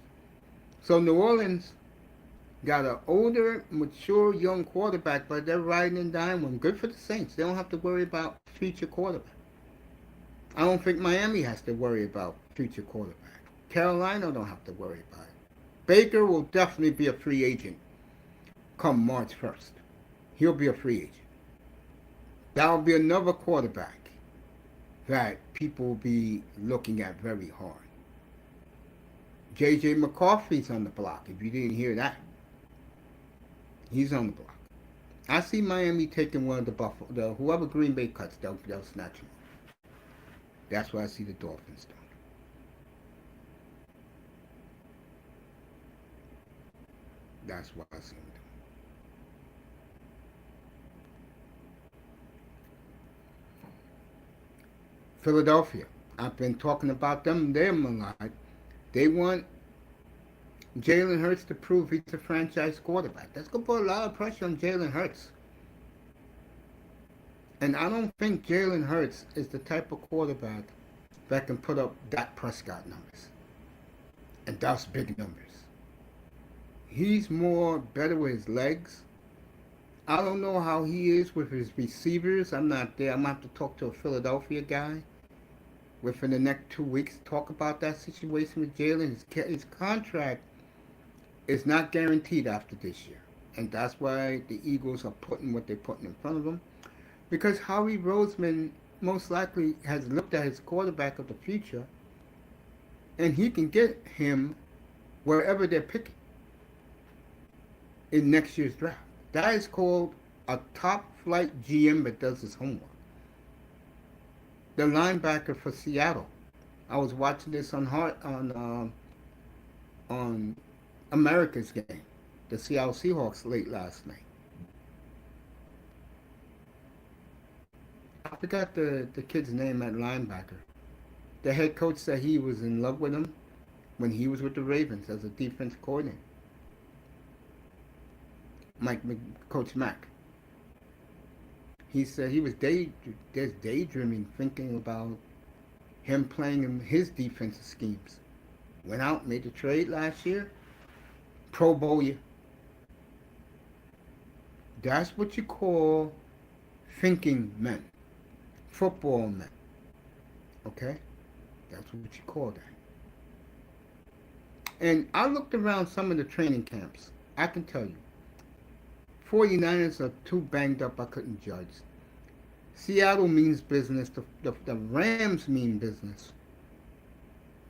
So New Orleans got an older, mature, young quarterback, but they're riding and dying with him. Good for the Saints. They don't have to worry about future quarterback. I don't think Miami has to worry about future quarterback. Carolina don't have to worry about it. Baker will definitely be a free agent come March 1st. He'll be a free agent. That will be another quarterback that people will be looking at very hard. J.J. McCarthy's on the block, if you didn't hear that. He's on the block. I see Miami taking one of the Buffalo, whoever Green Bay cuts, they'll snatch him. That's what I see the Dolphins doing. That's what I see them doing. Philadelphia. I've been talking about them a lot. They want Jalen Hurts to prove he's a franchise quarterback. That's going to put a lot of pressure on Jalen Hurts. And I don't think Jalen Hurts is the type of quarterback that can put up Dak Prescott numbers. And that's big numbers. He's more better with his legs. I don't know how he is with his receivers. I'm not there. I'm going to have to talk to a Philadelphia guy within the next 2 weeks to talk about that situation with Jalen. His contract is not guaranteed after this year. And that's why the Eagles are putting what they're putting in front of them. Because Howie Roseman most likely has looked at his quarterback of the future and he can get him wherever they're picking in next year's draft. That is called a top flight GM that does his homework. The linebacker for Seattle. I was watching this on America's game, the Seattle Seahawks late last night. I forgot the kid's name at linebacker. The head coach said he was in love with him when he was with the Ravens as a defense coordinator. Coach Mack. He said he was daydreaming, thinking about him playing in his defensive schemes. Went out, made the trade last year. Pro Bowl year. That's what you call thinking men. Football men. Okay? That's what you call that. And I looked around some of the training camps. I can tell you. 49ers are too banged up I couldn't judge. Seattle means business. The Rams mean business.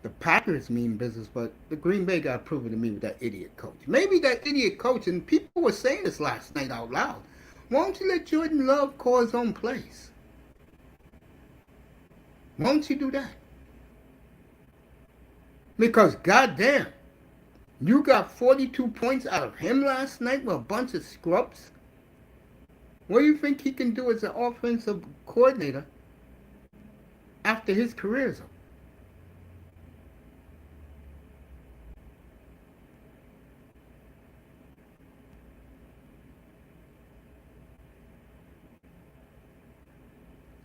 The Packers mean business, but the Green Bay got proven to me with that idiot coach. Maybe that idiot coach, and people were saying this last night out loud. Why don't you let Jordan Love call his own plays? Why don't you do that? Because goddamn, you got 42 points out of him last night with a bunch of scrubs. What do you think he can do as an offensive coordinator after his career's up?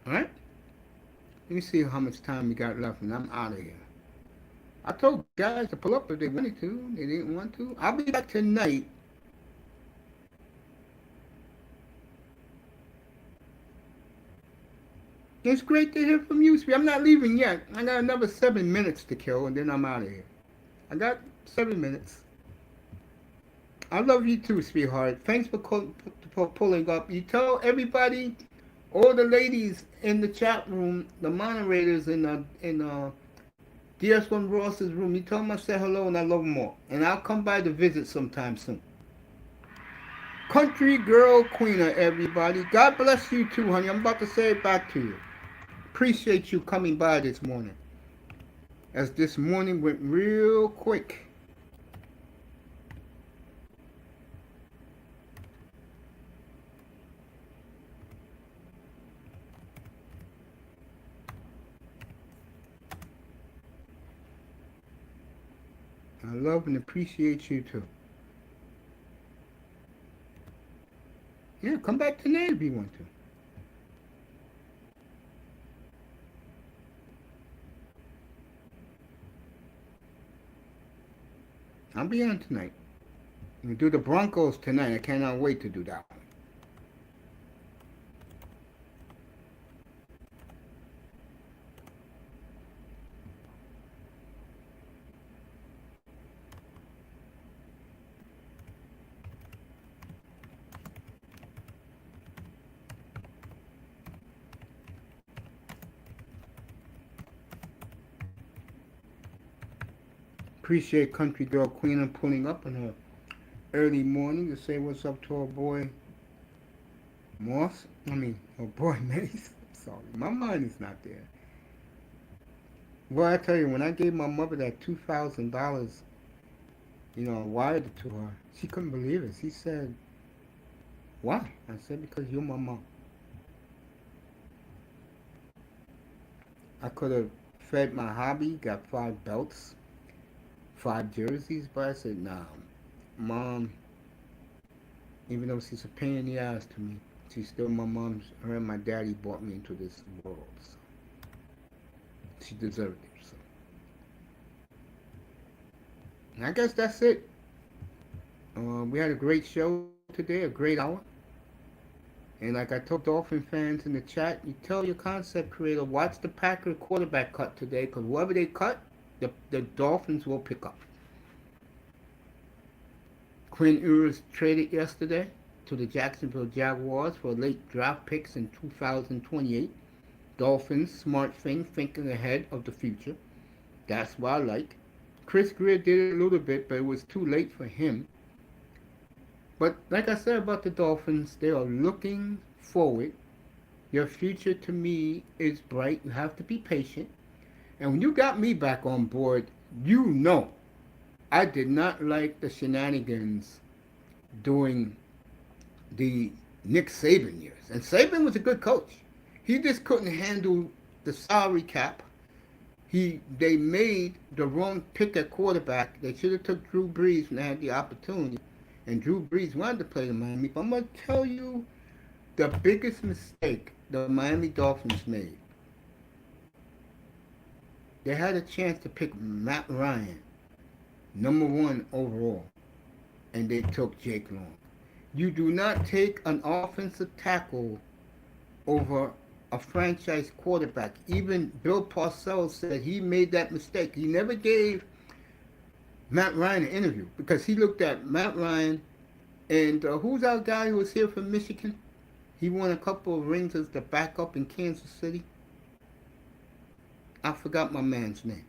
Alright? Let me see how much time we got left and I'm out of here. I told guys to pull up if they wanted to. They didn't want to. I'll be back tonight. It's great to hear from you, Sweet. I'm not leaving yet. I got another 7 minutes to kill and then I'm out of here. I got 7 minutes. I love you too, sweetheart. Thanks for pulling up. You tell everybody All the ladies in the chat room, the moderators in DS1 Ross's room, you tell them I said hello and I love them all. And I'll come by to visit sometime soon. Country Girl Queener, everybody. God bless you too, honey. I'm about to say it back to you. Appreciate you coming by this morning. As this morning went real quick. I love and appreciate you too. Yeah, come back tonight if you want to. I'll be on tonight. We'll do the Broncos tonight. I cannot wait to do that one. Appreciate Country Girl Queen and pulling up in her early morning to say what's up to her boy her boy Mace. Sorry, my mind is not there. Well, I tell you, when I gave my mother that $2,000, I wired it to her. She couldn't believe it. She said, "Why?" I said, "Because you're my mom." I could have fed my hobby, got 5 belts, 5 jerseys, but I said, "Nah, Mom, even though she's a pain in the ass to me, she's still my mom. Her and my daddy brought me into this world. So she deserved it." So. And I guess that's it. We had a great show today, a great hour. And like I told Dolphin fans in the chat, you tell your concept creator, watch the Packer quarterback cut today, because whoever they cut, the Dolphins will pick up. Quinn Ewers traded yesterday to the Jacksonville Jaguars for late draft picks in 2028. Dolphins, smart thing, thinking ahead of the future. That's what I like. Chris Greer did it a little bit, but it was too late for him. But like I said about the Dolphins, they are looking forward. Your future to me is bright. You have to be patient. And when you got me back on board, you know I did not like the shenanigans during the Nick Saban years. And Saban was a good coach. He just couldn't handle the salary cap. They made the wrong pick at quarterback. They should have took Drew Brees when they had the opportunity. And Drew Brees wanted to play in Miami. But I'm going to tell you the biggest mistake the Miami Dolphins made. They had a chance to pick Matt Ryan, number 1 overall, and they took Jake Long. You do not take an offensive tackle over a franchise quarterback. Even Bill Parcells said he made that mistake. He never gave Matt Ryan an interview because he looked at Matt Ryan and who's our guy who was here from Michigan? He won a couple of rings as the backup in Kansas City. I forgot my man's name.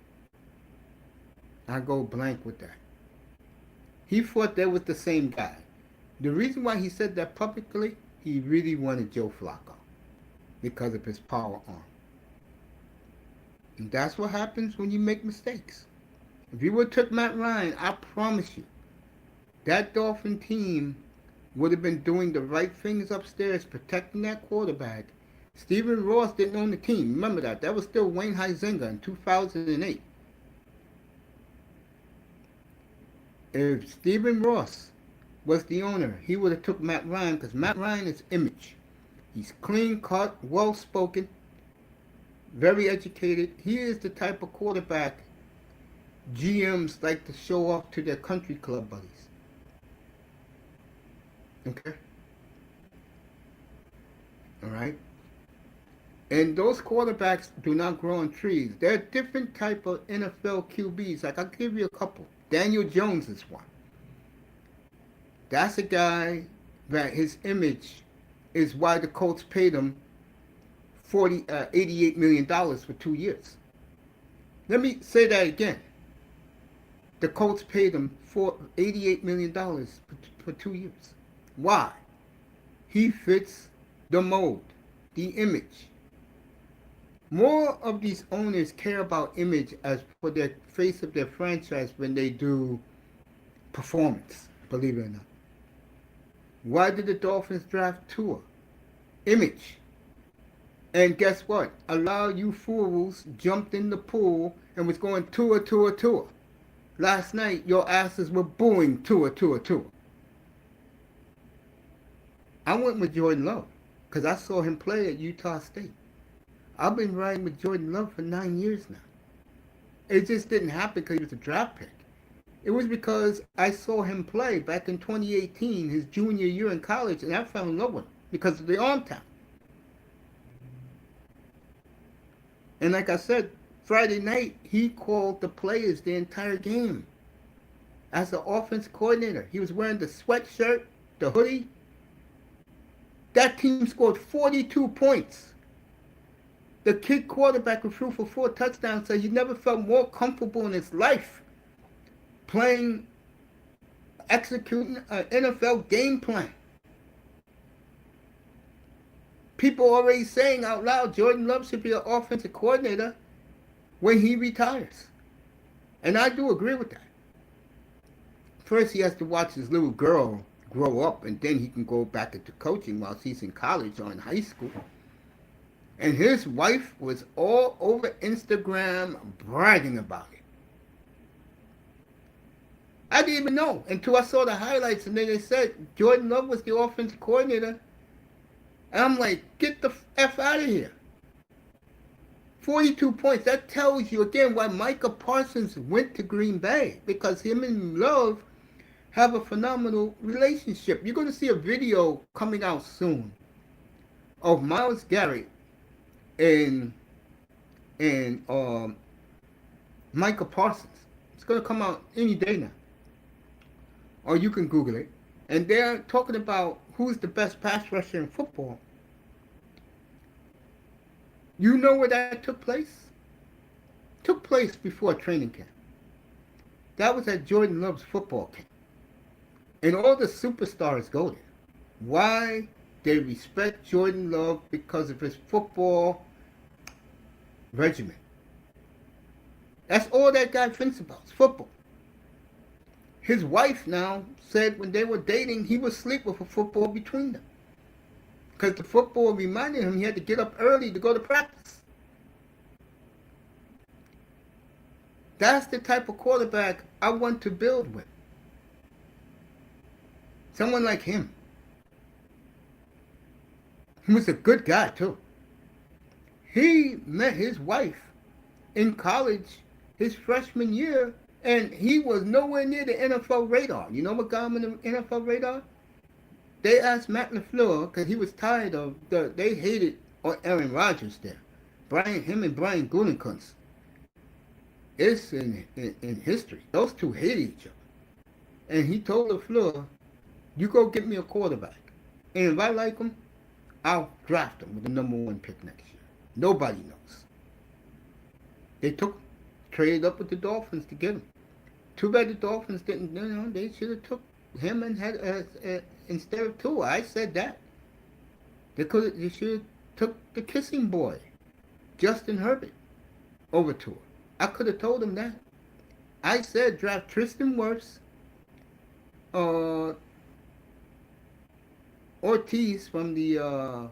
I go blank with that. He thought they was the same guy. The reason why he said that publicly, he really wanted Joe Flacco because of his power arm. And that's what happens when you make mistakes. If you would have took Matt Ryan, I promise you, that Dolphin team would have been doing the right things upstairs, protecting that quarterback. Stephen Ross didn't own the team. Remember that. That was still Wayne Huizenga in 2008. If Stephen Ross was the owner, he would have took Matt Ryan because Matt Ryan is image. He's clean cut, well spoken, very educated. He is the type of quarterback GMs like to show off to their country club buddies. Okay? Alright? And those quarterbacks do not grow on trees. There are different type of N.F.L. QBs. Like, I'll give you a couple. Daniel Jones is one. That's a guy that his image is why the Colts paid him $88 million for 2 years. Let me say that again. The Colts paid him $88 million for 2 years. Why? He fits the mold, the image. More of these owners care about image as for the face of their franchise when they do performance, believe it or not. Why did the Dolphins draft Tua? Image. And guess what? A lot of you fools jumped in the pool and was going Tua, Tua, Tua. Last night, your asses were booing Tua, Tua, Tua. I went with Jordan Love because I saw him play at Utah State. I've been riding with Jordan Love for 9 years now. It just didn't happen because he was a draft pick. It was because I saw him play back in 2018, his junior year in college, and I fell in love with him because of the arm talent. And like I said, Friday night, he called the players the entire game. As an offense coordinator, he was wearing the sweatshirt, the hoodie. That team scored 42 points. The kid quarterback who threw for 4 touchdowns said he never felt more comfortable in his life playing, executing an NFL game plan. People already saying out loud Jordan Love should be an offensive coordinator when he retires. And I do agree with that. First, he has to watch his little girl grow up, and then he can go back into coaching while he's in college or in high school. And his wife was all over Instagram bragging about it. I didn't even know until I saw the highlights, and then they said Jordan Love was the offensive coordinator. And I'm like, get the F out of here. 42 points. That tells you again why Micah Parsons went to Green Bay, because him and Love have a phenomenal relationship. You're going to see a video coming out soon of Myles Garrett and Micah Parsons. It's going to come out any day now. Or you can Google it. And they're talking about who's the best pass rusher in football. You know where that took place? Took place before training camp. That was at Jordan Love's football camp. And all the superstars go there. Why? They respect Jordan Love because of his football regimen. That's all that guy thinks about, is football. His wife now said when they were dating, he would sleep with a football between them. Because the football reminded him he had to get up early to go to practice. That's the type of quarterback I want to build with. Someone like him. He was a good guy, too. He met his wife in college his freshman year, and he was nowhere near the NFL radar. You know what got him in the NFL radar? They asked Matt LaFleur, because he was tired of they hated Aaron Rodgers there. Him and Brian Gutekunst. It's in history. Those two hated each other. And he told LaFleur, you go get me a quarterback. And if I like him, I'll draft him with the #1 pick next year. Nobody knows. They traded up with the Dolphins to get him. Too bad the Dolphins didn't, they should have took him and had instead of Tua. I said that. They should have took the kissing boy, Justin Herbert, over Tua. I could have told him that. I said draft Tristan Wirfs, Ortiz from the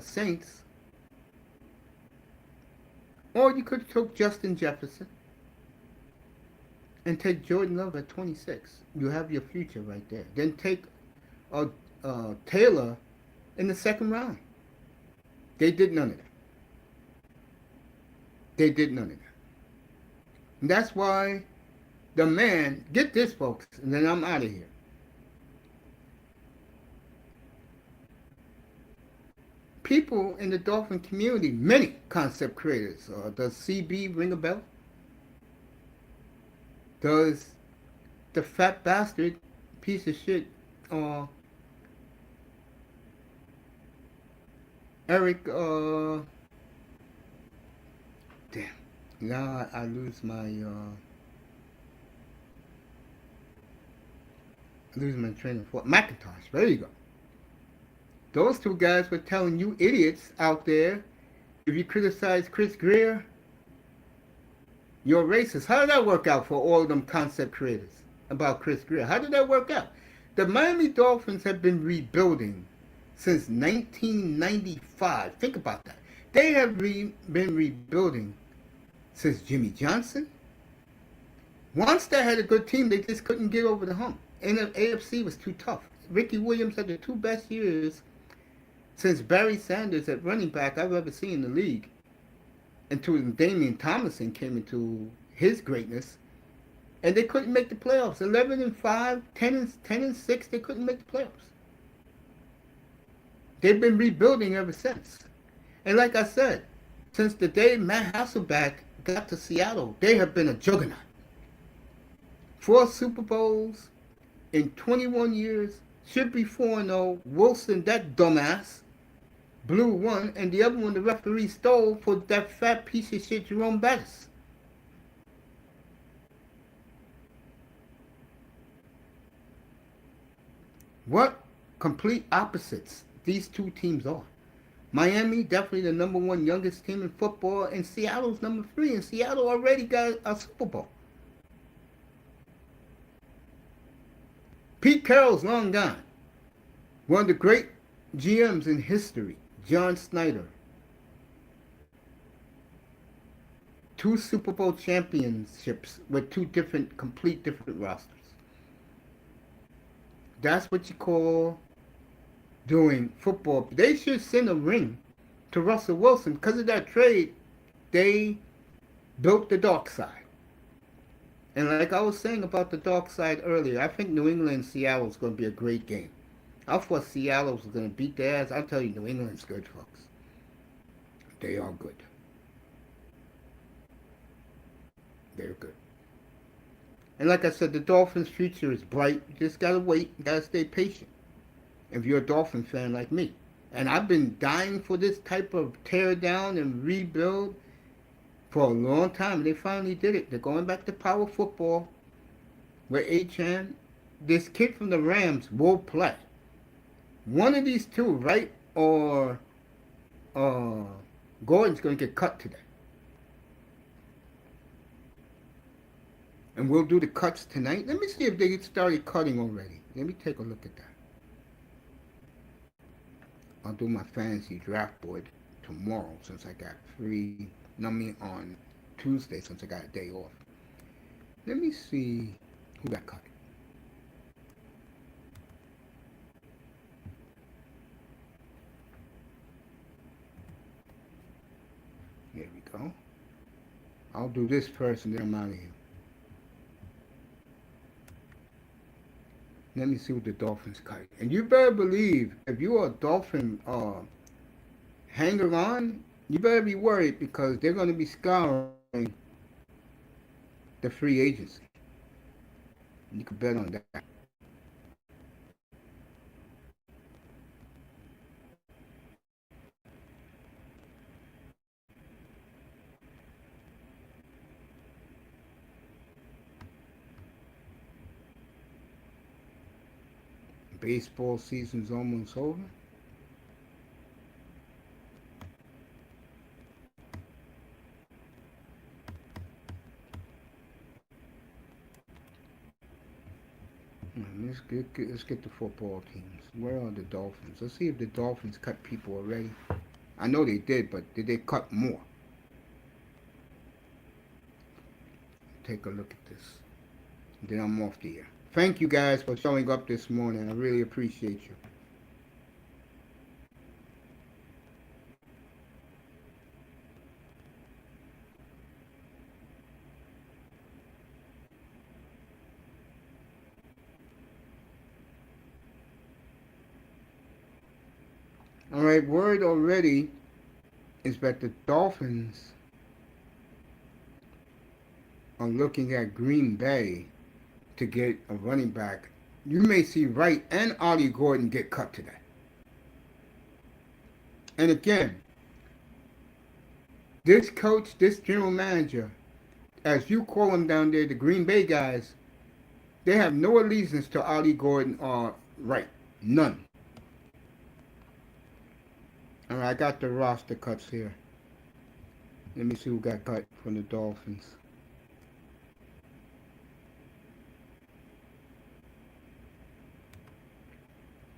Saints, or you could have took Justin Jefferson and take Jordan Love at 26. You have your future right there. Then take Taylor in the second round. They did none of that. They did none of that. And that's why the man, get this folks, and then I'm out of here. People in the Dolphin community, many concept creators, does CB ring a bell? Does the fat bastard, piece of shit, Eric, damn. Now I lose my train of thought. McIntosh, there you go. Those two guys were telling you idiots out there, if you criticize Chris Greer, you're racist. How did that work out for all of them concept creators about Chris Greer? How did that work out? The Miami Dolphins have been rebuilding since 1995. Think about that. They have been rebuilding since Jimmy Johnson. Once they had a good team, they just couldn't get over the hump. And the AFC was too tough. Ricky Williams had the two best years since Barry Sanders at running back I've ever seen in the league. Until Damian Thomason came into his greatness, and they couldn't make the playoffs. 11-5, 10-6, they couldn't make the playoffs. They've been rebuilding ever since. And like I said, since the day Matt Hasselbeck got to Seattle, they have been a juggernaut. 4 Super Bowls in 21 years, should be 4-0. Wilson, that dumbass, blew one, and the other one the referee stole for that fat piece of shit Jerome Bettis. What complete opposites these two teams are. Miami, definitely the number 1 youngest team in football, and Seattle's number 3, and Seattle already got a Super Bowl. Pete Carroll's long gone. One of the great GMs in history, John Snyder. 2 Super Bowl championships with 2 complete different rosters. That's what you call doing football. They should send a ring to Russell Wilson. Because of that trade, they built the dark side. And like I was saying about the dark side earlier, I think New England and Seattle is going to be a great game. I thought Seattle was going to beat their ass. I'll tell you, New England's good, folks. They are good. They're good. And like I said, the Dolphins' future is bright. You just got to wait. You got to stay patient. If you're a Dolphin fan like me. And I've been dying for this type of tear down and rebuild for a long time. They finally did it. They're going back to power football where Achan, this kid from the Rams, will play. One of these two, Wright or Gordon's going to get cut today. And we'll do the cuts tonight. Let me see if they started cutting already. Let me take a look at that. I'll do my fantasy draft board tomorrow since I got free. On Tuesday since I got a day off. Let me see who got cut. There we go. I'll do this first and then I'm out of here. Let me see what the Dolphins cut. And you better believe, if you're a Dolphin hanger on, you better be worried because they're going to be scouring the free agency. You can bet on that. Baseball season's almost over. Let's get the football teams. Where are the Dolphins? Let's see if the Dolphins cut people already. I know they did, but did they cut more? Take a look at this. Then I'm off the air. Thank you guys for showing up this morning. I really appreciate you. All right, word already is that the Dolphins are looking at Green Bay to get a running back. You may see Wright and Ollie Gordon get cut today. And again, this coach, this general manager, as you call them down there, the Green Bay guys, they have no allegiance to Ali Gordon or Wright. None. All right, I got the roster cuts here. Let me see who got cut from the Dolphins.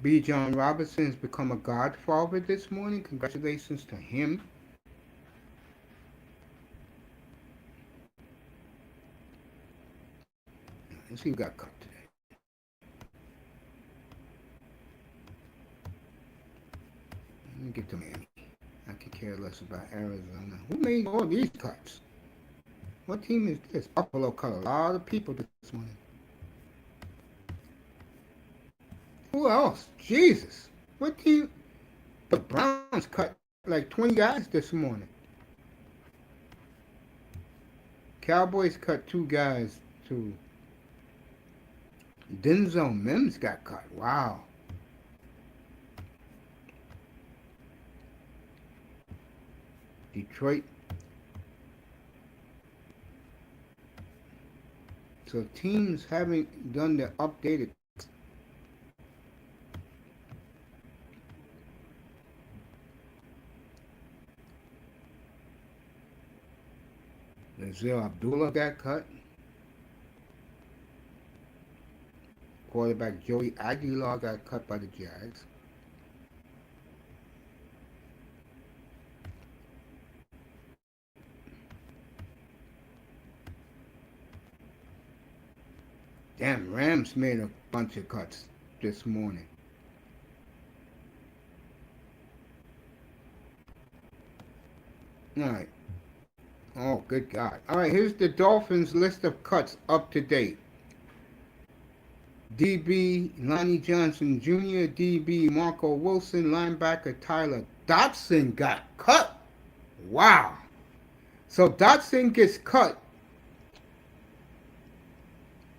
B. John Robinson has become a godfather this morning. Congratulations to him. Let's see who got cut today. Let me get to Miami. I could care less about Arizona. Who made all these cuts? What team is this? Buffalo cut a lot of people this morning. Who else? Jesus. What team? The Browns cut like 20 guys this morning. Cowboys cut 2 guys too. Denzel Mims got cut. Wow. Detroit. So teams haven't done the updated. Nazir Abdullah got cut. Quarterback Joey Aguilar got cut by the Jags. Damn, Rams made a bunch of cuts this morning. All right. Oh, good God. All right, here's the Dolphins list of cuts up to date. DB Lonnie Johnson Jr., DB Marco Wilson, linebacker Tyler Dotson got cut. Wow. So Dotson gets cut.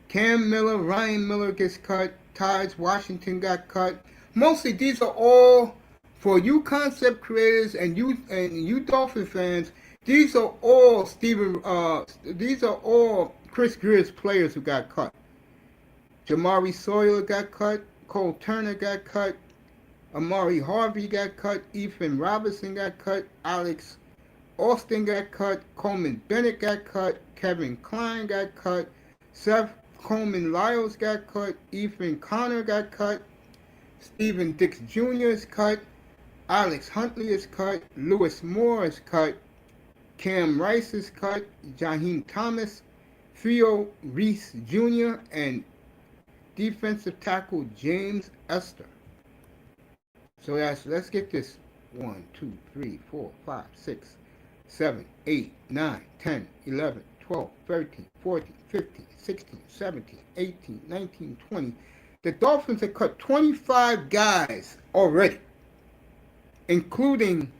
Cam Miller, Ryan Miller gets cut. Tides Washington got cut. Mostly these are all for you concept creators and you Dolphin fans. These are all these are all Chris Greer's players who got cut. Jamari Sawyer got cut. Cole Turner got cut. Amari Harvey got cut. Ethan Robinson got cut. Alex Austin got cut. Coleman Bennett got cut. Kevin Klein got cut. Seth Coleman Lyles got cut. Ethan Connor got cut. Stephen Dix Jr. is cut. Alex Huntley is cut. Lewis Moore is cut. Cam Rice is cut. Jaheim Thomas. Theo Reese Jr. and defensive tackle James Esther. So let's get this 1, 2, 3, 4, 5, 6, 7, 8, 9, 10, 11, 12, 13, 14, 15, 16, 17, 18, 19, 20. The Dolphins have cut 25 guys already, including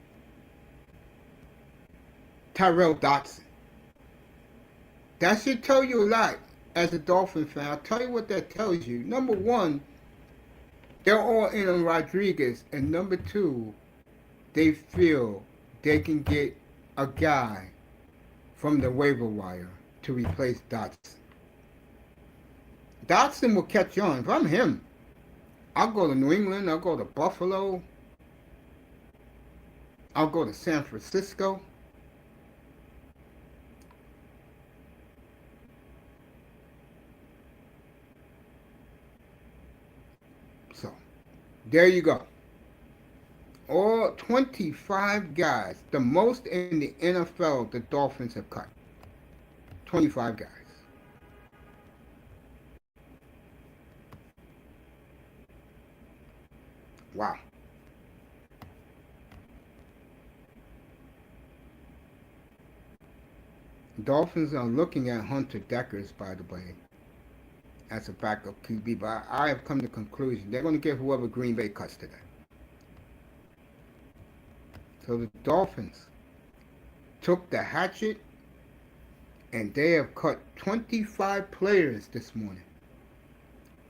Tyrell Dotson. That should tell you a lot as a Dolphin fan. I'll tell you what that tells you. Number one, they're all in on Rodriguez. And number two, they feel they can get a guy from the waiver wire to replace Dotson. Dotson will catch on. If I'm him, I'll go to New England. I'll go to Buffalo. I'll go to San Francisco. So, there you go. All 25 guys, the most in the N.F.L. the Dolphins have cut. 25 guys. Wow. Dolphins are looking at Hunter Deckers, by the way, as a backup QB, but I have come to the conclusion they're going to get whoever Green Bay cuts today. So the Dolphins took the hatchet and they have cut 25 players this morning.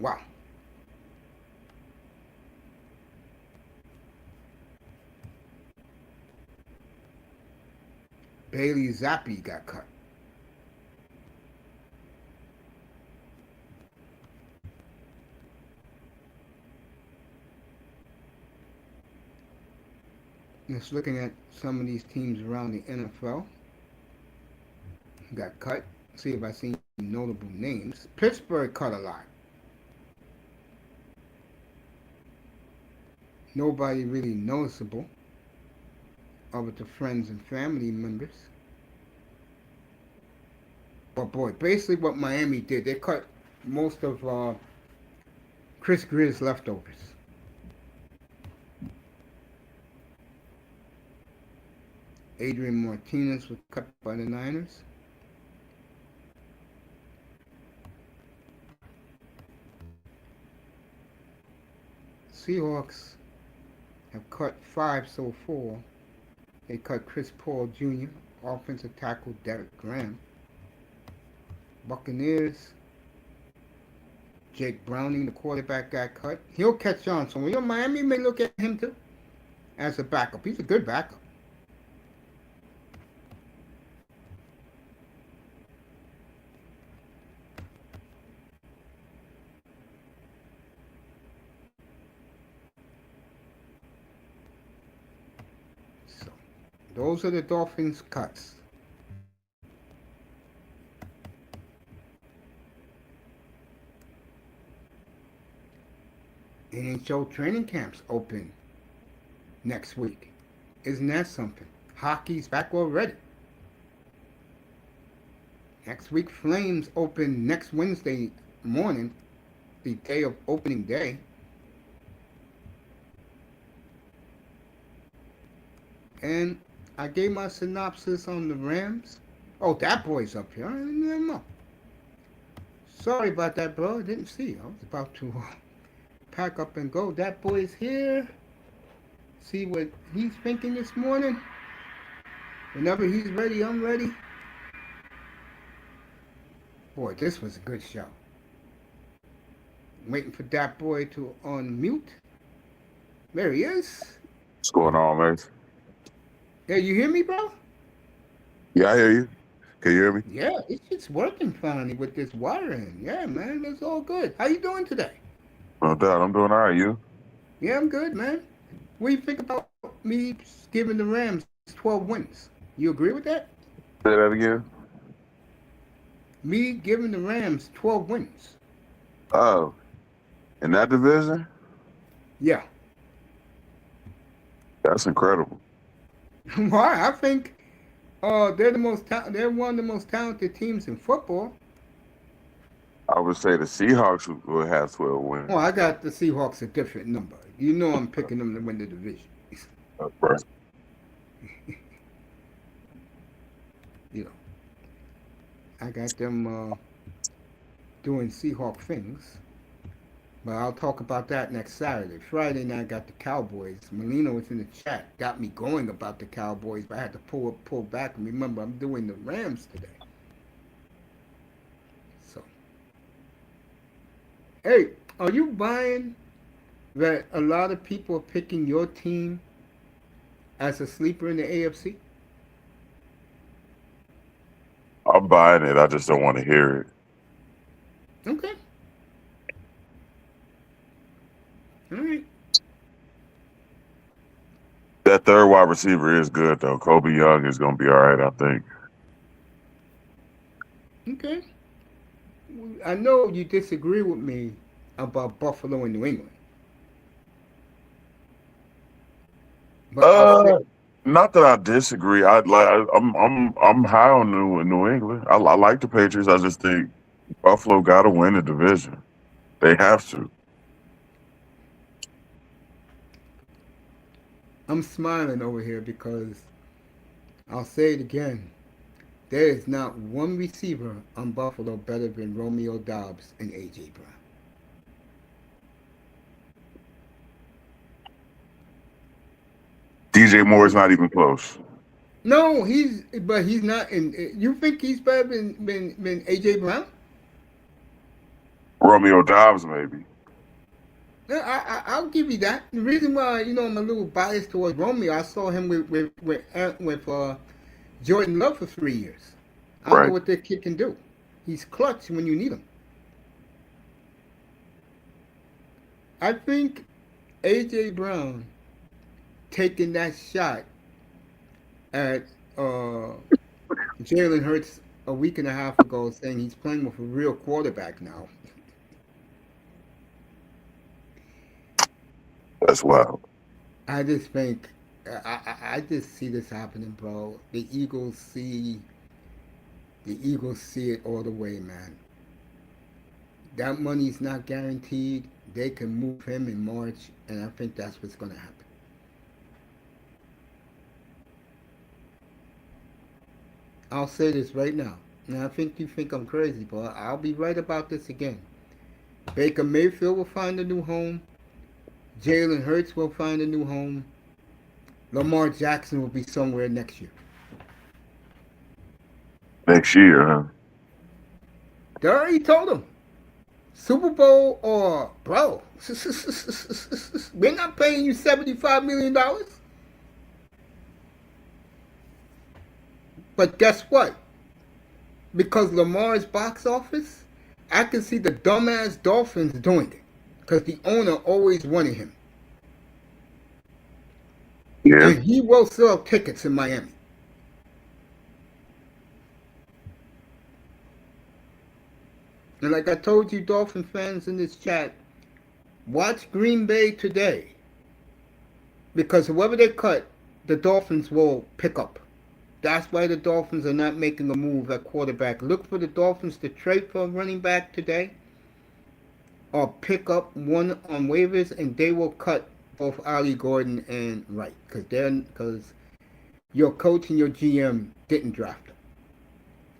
Wow. Bailey Zappi got cut. Just looking at some of these teams around the N.F.L. got cut. See if I see notable names. Pittsburgh cut a lot. Nobody really noticeable other to friends and family members. But boy, basically what Miami did, they cut most of Chris Greer's leftovers. Adrian Martinez was cut by the Niners. Seahawks have cut 5 so far. They cut Chris Paul Jr., offensive tackle Derek Graham. Buccaneers, Jake Browning, the quarterback, got cut. He'll catch on. So Miami may look at him too as a backup. He's a good backup. So those are the Dolphins' cuts. NHL training camps open next week. Isn't that something? Hockey's back already. Next week, Flames open next Wednesday morning, the day of opening day. And I gave my synopsis on the Rams. Oh, that boy's up here. I didn't know. Sorry about that, bro. I didn't see you. I was about to pack up and go. That boy's here. See what he's thinking this morning. Whenever he's ready, I'm ready. Boy, this was a good show. I'm waiting for that boy to unmute. There he is. What's going on, man? Hey, you hear me, bro? Yeah, I hear you. Can you hear me? Yeah, it's working finally with this wiring. Yeah, man, that's all good. How you doing today? No doubt. I'm doing all right. You? Yeah, I'm good, man. What do you think about me giving the Rams 12 wins? You agree with that? Say that again. Me giving the Rams 12 wins. Oh, in that division? Yeah. That's incredible. Why? I think they're they're one of the most talented teams in football. I would say the Seahawks will have 12 wins. Oh, I got the Seahawks a different number. You know I'm picking them to win the division. Right. You know, I got them doing Seahawk things. But I'll talk about that next Saturday. Friday night, I got the Cowboys. Molina was in the chat, got me going about the Cowboys, but I had to pull back. And remember, I'm doing the Rams today. So, hey, are you buying that a lot of people are picking your team as a sleeper in the AFC? I'm buying it. I just don't want to hear it. Okay. All right. That third wide receiver is good, though. Kobe Young is going to be all right, I think. Okay. I know you disagree with me about Buffalo and New England. But not that I disagree. I'm high on New England. I like the Patriots. I just think Buffalo got to win the division. They have to. I'm smiling over here because I'll say it again. There is not one receiver on Buffalo better than Romeo Doubs and A.J. Brown. DJ Moore's not even close. No, he's not. You think he's better than A.J. Brown? Romeo Doubs, maybe. I'll give you that. The reason why, I'm a little biased towards Romeo, I saw him with Jordan Love for 3 years. I don't know Right. what that kid can do. He's clutch when you need him. I think A.J. Brown taking that shot at Jalen Hurts a week and a half ago, saying he's playing with a real quarterback now. That's wild. I just think I just see this happening, bro. The Eagles see it all the way, man. That money's not guaranteed. They can move him in March, and I think that's what's going to happen. I'll say this right now. Now, I think you think I'm crazy, but I'll be right about this again. Baker Mayfield will find a new home. Jalen Hurts will find a new home. Lamar Jackson will be somewhere next year. Next year, huh? They already told him. Super Bowl or, bro, we're not paying you $75 million. But guess what? Because Lamar's box office, I can see the dumbass Dolphins doing it. Because the owner always wanted him. Yeah. And he will sell tickets in Miami. And like I told you, Dolphin fans in this chat, watch Green Bay today. Because whoever they cut, the Dolphins will pick up. That's why the Dolphins are not making a move at quarterback. Look for the Dolphins to trade for a running back today or pick up one on waivers, and they will cut both Ali Gordon and Wright because your coach and your GM didn't draft them.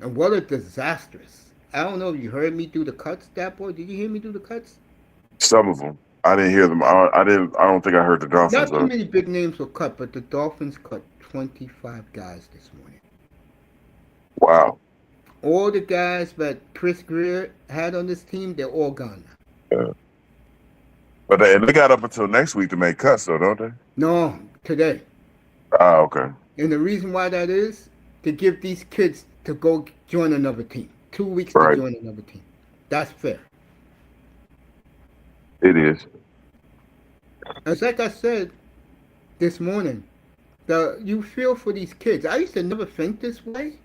And what a disastrous. I don't know if you heard me do the cuts, that boy. Did you hear me do the cuts? Some of them. I didn't hear them. I didn't. I don't think I heard the Dolphins Not too though. many big names were cut, but the Dolphins cut 25 guys this morning. Wow. All the guys that Chris Greer had on this team, they're all gone now. Yeah. But they got up until next week to make cuts, though, don't they? No, today. Ah, okay. And the reason why that is to give these kids to go join another team. 2 weeks Right. to join another team. That's fair. It is. It's like I said this morning. You feel for these kids. I used to never think this way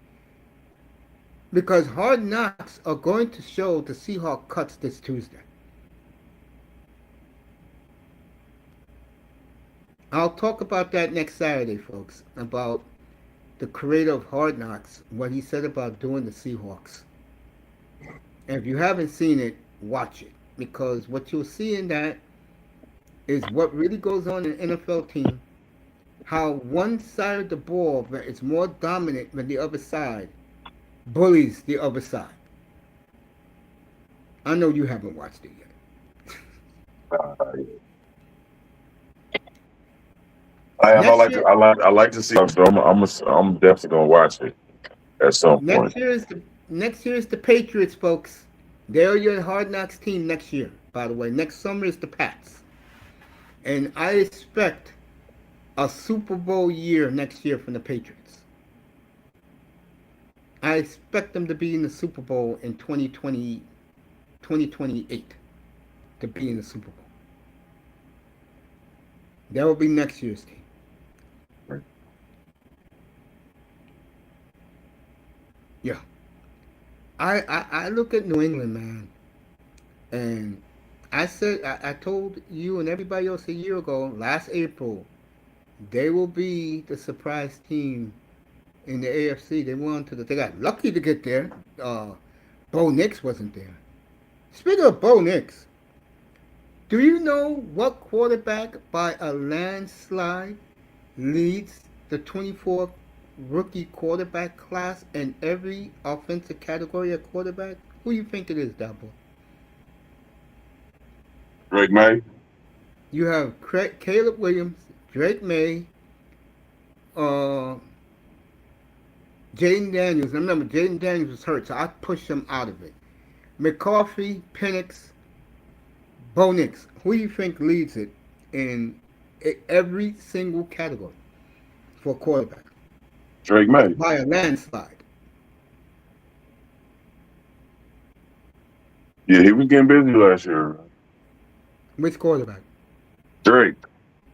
because Hard Knocks are going to show the Seahawks cuts this Tuesday. I'll talk about that next Saturday, folks, about the creator of Hard Knocks, what he said about doing the Seahawks. And if you haven't seen it, watch it. Because what you'll see in that is what really goes on in an NFL team, how one side of the ball that is more dominant than the other side bullies the other side. I know you haven't watched it yet. I like to see. So I'm definitely gonna watch it at some point. Next year is the Patriots, folks. They're your Hard Knocks team next year, by the way. Next summer is the Pats. And I expect a Super Bowl year next year from the Patriots. I expect them to be in the Super Bowl in 2028 to be in the Super Bowl. That will be next year's team. Yeah. I look at New England, man, and I told you and everybody else a year ago, last April, they will be the surprise team in the AFC. They got lucky to get there. Bo Nix wasn't there. Speaking of Bo Nix, do you know what quarterback by a landslide leads the 24 rookie quarterback class in every offensive category at quarterback? Who you think it is, Dabo? Drake May. You have Caleb Williams, Drake May, Jaden Daniels. Remember, Jaden Daniels was hurt, so I pushed him out of it. McCaffrey, Penix, Bo Nix. Who do you think leads it in every single category for quarterback? Drake May. by a landslide. Yeah, he was getting busy last year. Which quarterback? Drake.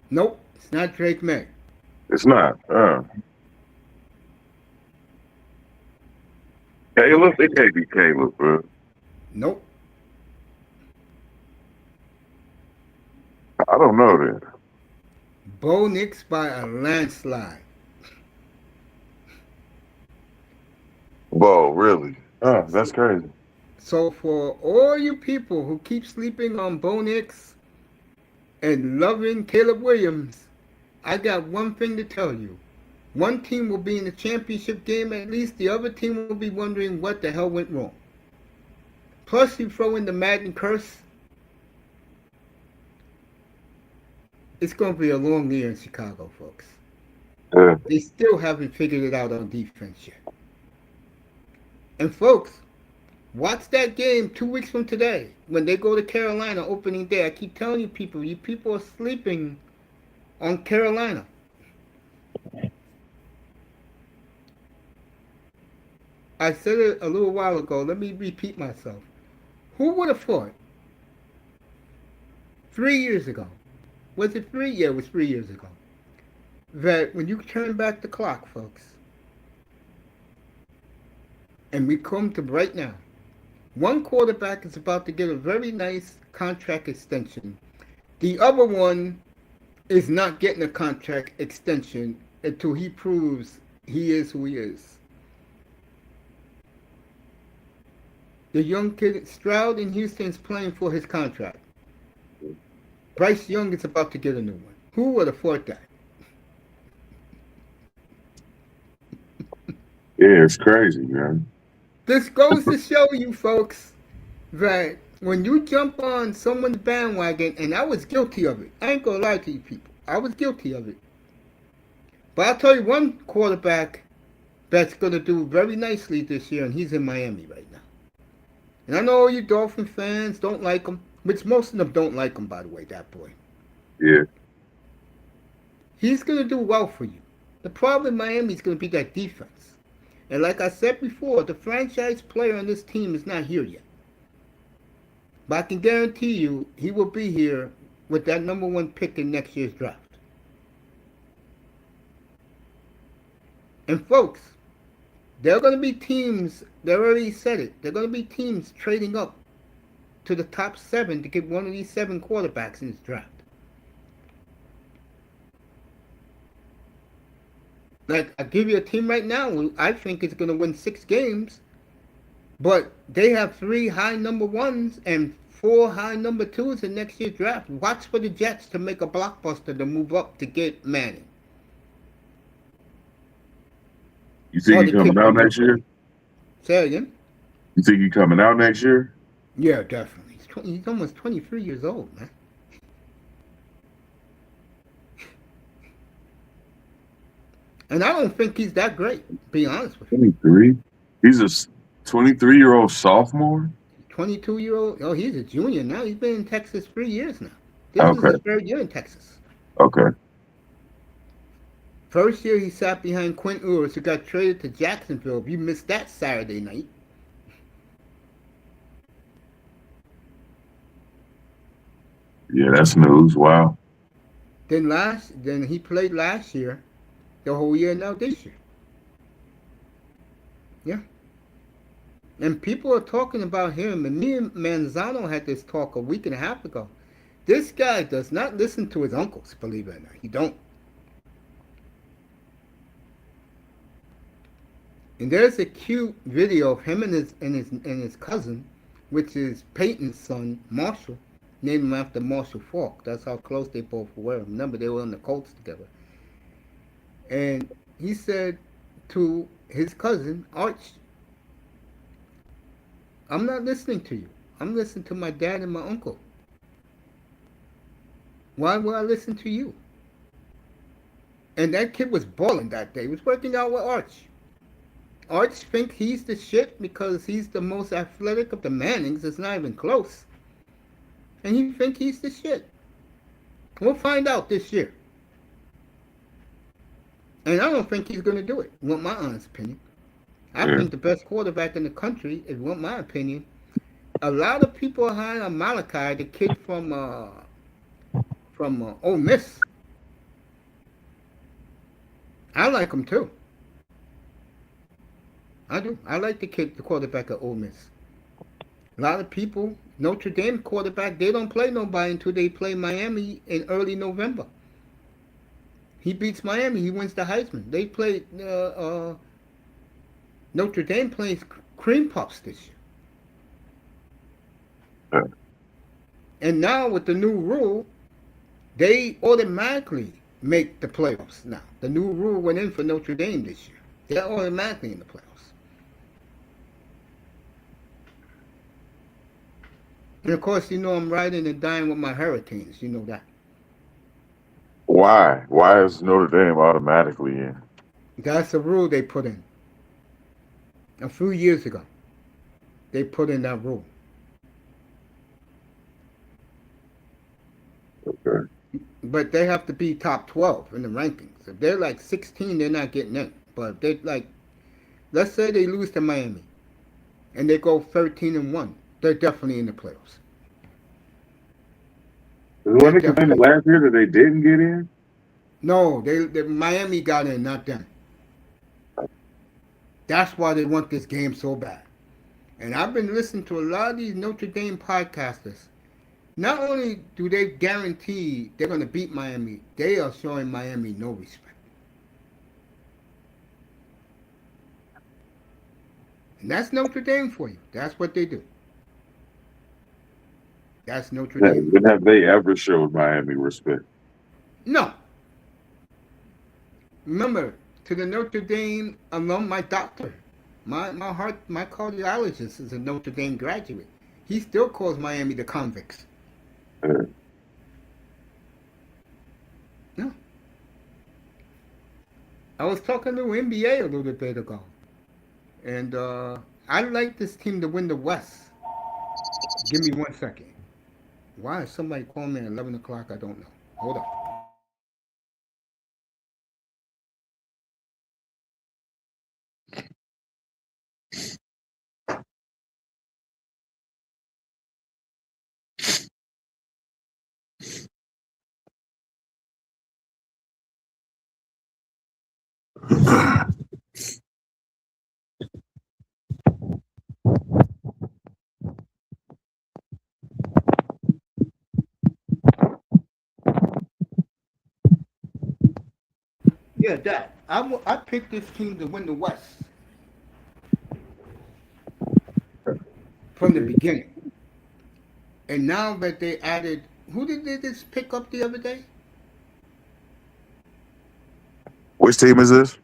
Nope, it's not Drake May. It's not. Nope. Caleb? It can't be Caleb, bro. Nope. I don't know that. Bo Nix by a landslide. Whoa, really? Oh, that's crazy. So for all you people who keep sleeping on Bo Nix and loving Caleb Williams, I got one thing to tell you. One team will be in the championship game at least. The other team will be wondering what the hell went wrong. Plus, you throw in the Madden curse. It's going to be a long year in Chicago, folks. Yeah. They still haven't figured it out on defense yet. And folks, watch that game 2 weeks from today when they go to Carolina opening day. I keep telling you people are sleeping on Carolina. I said it a little while ago. Let me repeat myself. Who would have thought 3 years ago? Was it 3? Yeah, it was 3 years ago. That when you turn back the clock, folks, and we come to right now, one quarterback is about to get a very nice contract extension. The other one is not getting a contract extension until he proves he is who he is. The young kid, Stroud in Houston, is playing for his contract. Bryce Young is about to get a new one. Who would have thought that? Yeah, it's crazy, man. This goes to show you, folks, that when you jump on someone's bandwagon, and I was guilty of it. I ain't gonna lie to you people. I was guilty of it. But I'll tell you one quarterback that's gonna do very nicely this year, and he's in Miami right now. And I know all you Dolphin fans don't like him, which most of them don't like him, by the way, that boy. Yeah. He's going to do well for you. The problem in Miami is going to be that defense. And like I said before, the franchise player on this team is not here yet. But I can guarantee you he will be here with that number 1 pick in next year's draft. And folks, there are going to be teams, they already said it, there are going to be teams trading up to the top 7 to get one of these 7 quarterbacks in this draft. Like, I'll give you a team right now I think is going to win 6 games, but they have 3 high number 1s and 4 high number 2s in next year's draft. Watch for the Jets to make a blockbuster to move up to get Manning. You think he's coming out next year? Say again? You think he's coming out next year? Yeah, definitely. He's almost 23 years old, man. And I don't think he's that great, to be honest with you. 23? He's a 23-year-old sophomore? 22-year-old. Oh, he's a junior now. He's been in Texas 3 years now. This is his 3rd year in Texas. Okay. First year he sat behind Quint Ewers, who got traded to Jacksonville. You missed that Saturday night. Yeah, that's news. Wow. Then he played last year, the whole year, now this year. Yeah. And people are talking about him, and me and Manzano had this talk a week and a half ago. This guy does not listen to his uncles, believe it or not. He don't. And there's a cute video of him and his cousin, which is Peyton's son, Marshall. Named him after Marshall Faulk. That's how close they both were. Remember, they were on the Colts together. And he said to his cousin, Arch, I'm not listening to you. I'm listening to my dad and my uncle. Why would I listen to you? And that kid was balling that day. He was working out with Arch. Arch thinks he's the shit because he's the most athletic of the Mannings. It's not even close. And he thinks he's the shit. We'll find out this year. And I don't think he's going to do it. Want my honest opinion. I Yeah. think the best quarterback in the country, if you want my opinion, a lot of people are high on Malachi, the kid from Ole Miss. I like him too. I do. I like the kid, the quarterback at Ole Miss. A lot of people, Notre Dame quarterback, they don't play nobody until they play Miami in early November. He beats Miami. He wins the Heisman. They play Notre Dame plays cream puffs this year. Yeah. And now with the new rule, they automatically make the playoffs now. The new rule went in for Notre Dame this year. They're automatically in the playoffs. And of course, you know I'm riding and dying with my Hurricanes. You know that. Why? Why is Notre Dame automatically in? That's a rule they put in a few years ago. They put in that rule. Okay. But they have to be top 12 in the rankings. If they're like 16, they're not getting in. But if they're like, let's say they lose to Miami and they go 13-1, they're definitely in the playoffs. They're Wasn't it complaining definitely. last year that they didn't get in? No, they Miami got in, not them. That's why they want this game so bad. And I've been listening to a lot of these Notre Dame podcasters. Not only do they guarantee they're going to beat Miami, they are showing Miami no respect. And that's Notre Dame for you. That's what they do. That's Notre Dame for When have they ever showed Miami respect? you. No. Remember, to the Notre Dame alum, my doctor, my cardiologist is a Notre Dame graduate. He still calls Miami the convicts. Uh, No. I was talking to NBA a little bit ago. And I'd like this team to win the West. Give me 1 second. Why is somebody calling me at 11 o'clock? I don't know. Hold on. Yeah, Dad. I picked this team to win the West from the beginning. And now that they added, who did they just pick up the other day? Which team is this?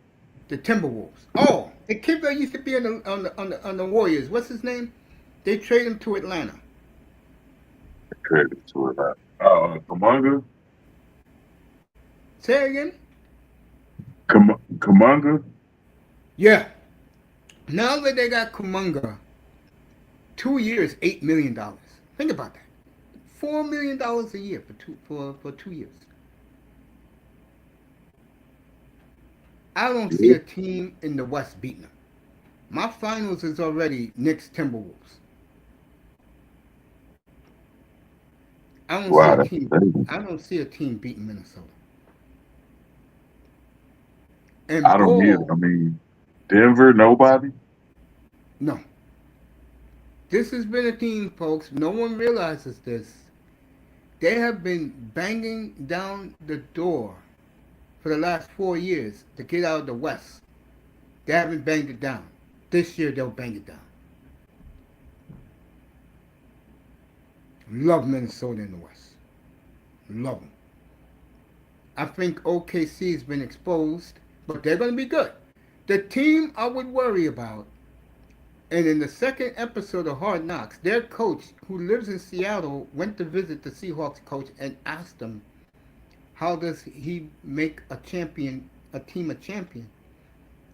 The Timberwolves. Oh, the kid that used to be on the Warriors. What's his name? They traded him to Atlanta. Credit to it. Kamunga? Say it again. Kamunga? Yeah. Now that they got Kumunga, 2 years, $8 million. Think about that. $4 million a year for 2 years. I don't see a team in the West beating them. My finals is already Knicks Timberwolves. I don't see a Wow, that's team. crazy. I don't see a team beating Minnesota. And I don't either. Ball, I mean, Denver, nobody? no. This has been a team, folks. No one realizes this. They have been banging down the door for the last 4 years to get out of the West. They haven't banged it down. This year they'll bang it down. Love Minnesota in the West. Love them. I think OKC has been exposed, but they're going to be good. The team I would worry about, and in the second episode of Hard Knocks, their coach, who lives in Seattle, went to visit the Seahawks coach and asked him, how does he make a team a champion?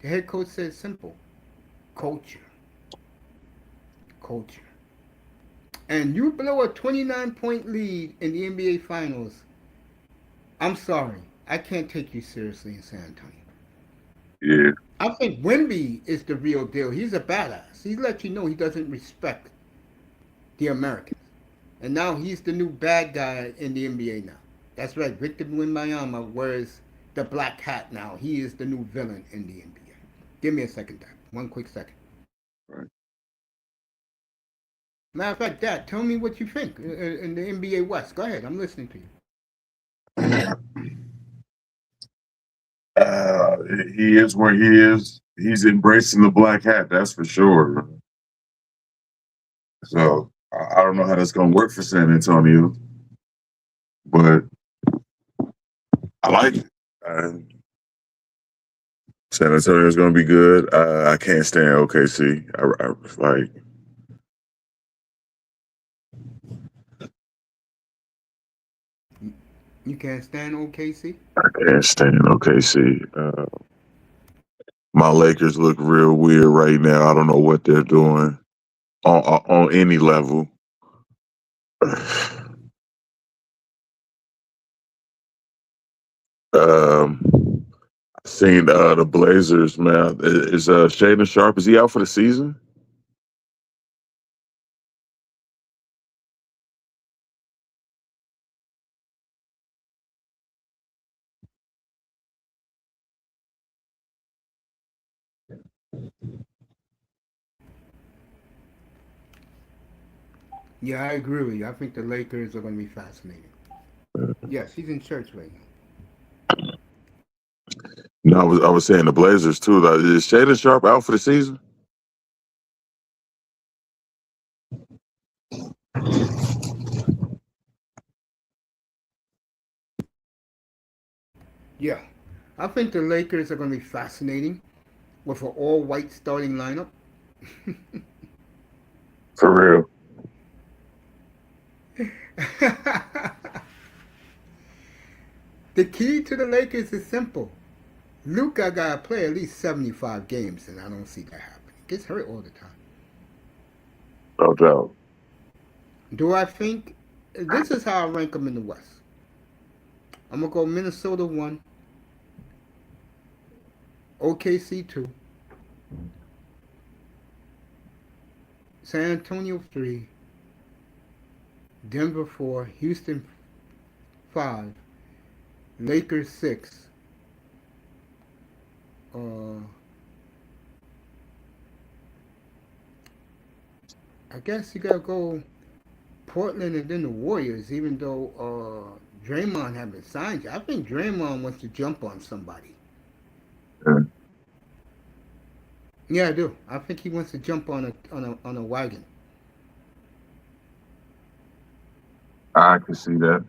The head coach said simple, culture. Culture. And you blow a 29-point lead in the NBA Finals, I'm sorry. I can't take you seriously in San Antonio. Yeah. I think Wemby is the real deal. He's a badass. He let you know he doesn't respect the Americans. And now he's the new bad guy in the NBA now. That's right. Victor Wembanyama wears the black hat now. He is the new villain in the NBA. Give me a second, Dad. One quick second. Right. Matter of fact, Dad, tell me what you think in the NBA West. Go ahead. I'm listening to you. Uh, he is where he is. He's embracing the black hat, that's for sure. So I don't know how that's going to work for San Antonio, but I like it. San Antonio is going to be good. I can't stand OKC. Like. You can't stand OKC? I can't stand OKC. My Lakers look real weird right now. I don't know what they're doing on any level. I seen the Blazers, man. Is Shaden Sharp, is he out for the season? Yeah, I agree with you. I think the Lakers are going to be fascinating. Yes, he's in church right now. No, I was saying the Blazers too. Like, is Shaden Sharp out for the season? Yeah, I think the Lakers are going to be fascinating with an all-white starting lineup. For real. The key to the Lakers is simple. Luka got to play at least 75 games, and I don't see that happening. He gets hurt all the time. No doubt. Do I think this is how I rank them in the West? I'm going to go Minnesota 1, OKC 2, San Antonio 3, Denver 4, Houston 5, Lakers 6, I guess you got to go Portland and then the Warriors, even though Draymond haven't signed yet. I think Draymond wants to jump on somebody. Yeah, Yeah, I do. I think he wants to jump on a wagon. I can see that.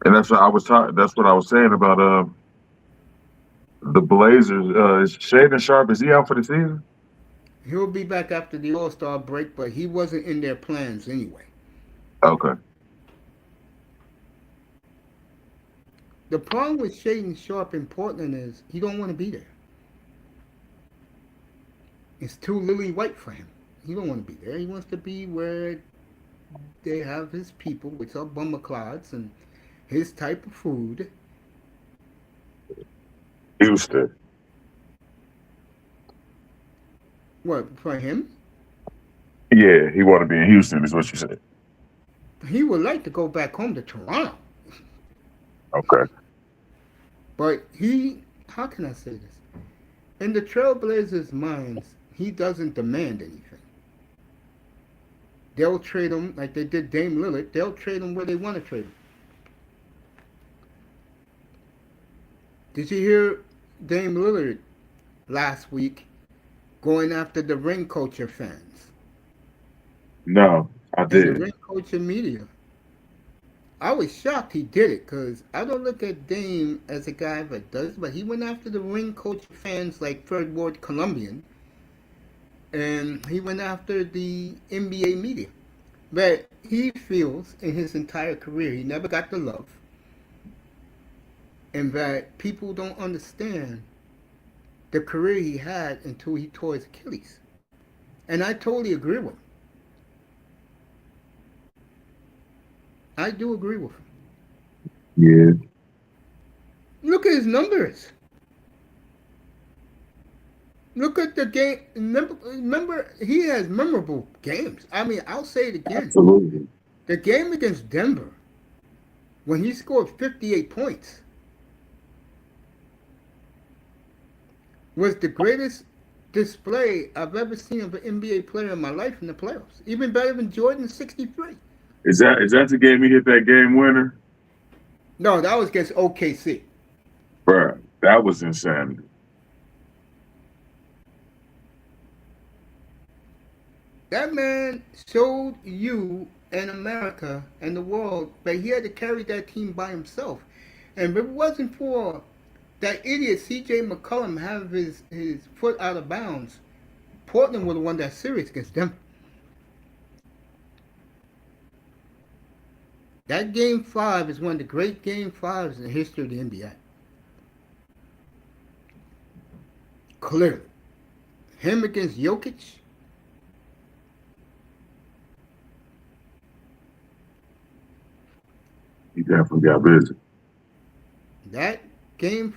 And that's what I was talking. That's what I was saying about the Blazers. Is Shaden Sharp, is he out for the season? He'll be back after the All Star break, but he wasn't in their plans anyway. Okay. The problem with Shaden Sharp in Portland is he don't want to be there. It's too lily white for him. He don't want to be there. He wants to be where they have his people, which are bummer clods, and his type of food. Houston. What for him? Yeah, he want to be in Houston, is what you said. He would like to go back home to Toronto, Okay. but he. How can I say this? In the Trailblazers' minds, he doesn't demand anything. They'll trade him like they did Dame Lillard. They'll trade him where they want to trade him. Did you hear Dame Lillard last week going after the ring culture fans No, I and the didn't. ring culture media? I was shocked he did it because I don't look at Dame as a guy that does, but he went after the ring culture fans like Third World Colombian, and he went after the NBA media. But he feels in his entire career he never got the love, and that people don't understand the career he had until he tore his Achilles. And I totally agree with him. I do agree with him. Yeah. Look at his numbers. Look at the game. Remember, he has memorable games. I mean, I'll say it again. Absolutely. The game against Denver, when he scored 58 points, was the greatest display I've ever seen of an NBA player in my life in the playoffs. Even better than Jordan's 63. Is that the game he hit that game winner? No, that was against OKC. Bruh, that was insanity. That man showed you and America and the world that he had to carry that team by himself. And if it wasn't for that idiot CJ McCollum have his foot out of bounds, Portland would have won that series against them. That game five is one of the great game fives in the history of the NBA. Clearly. Him against Jokic. He definitely got busy. That game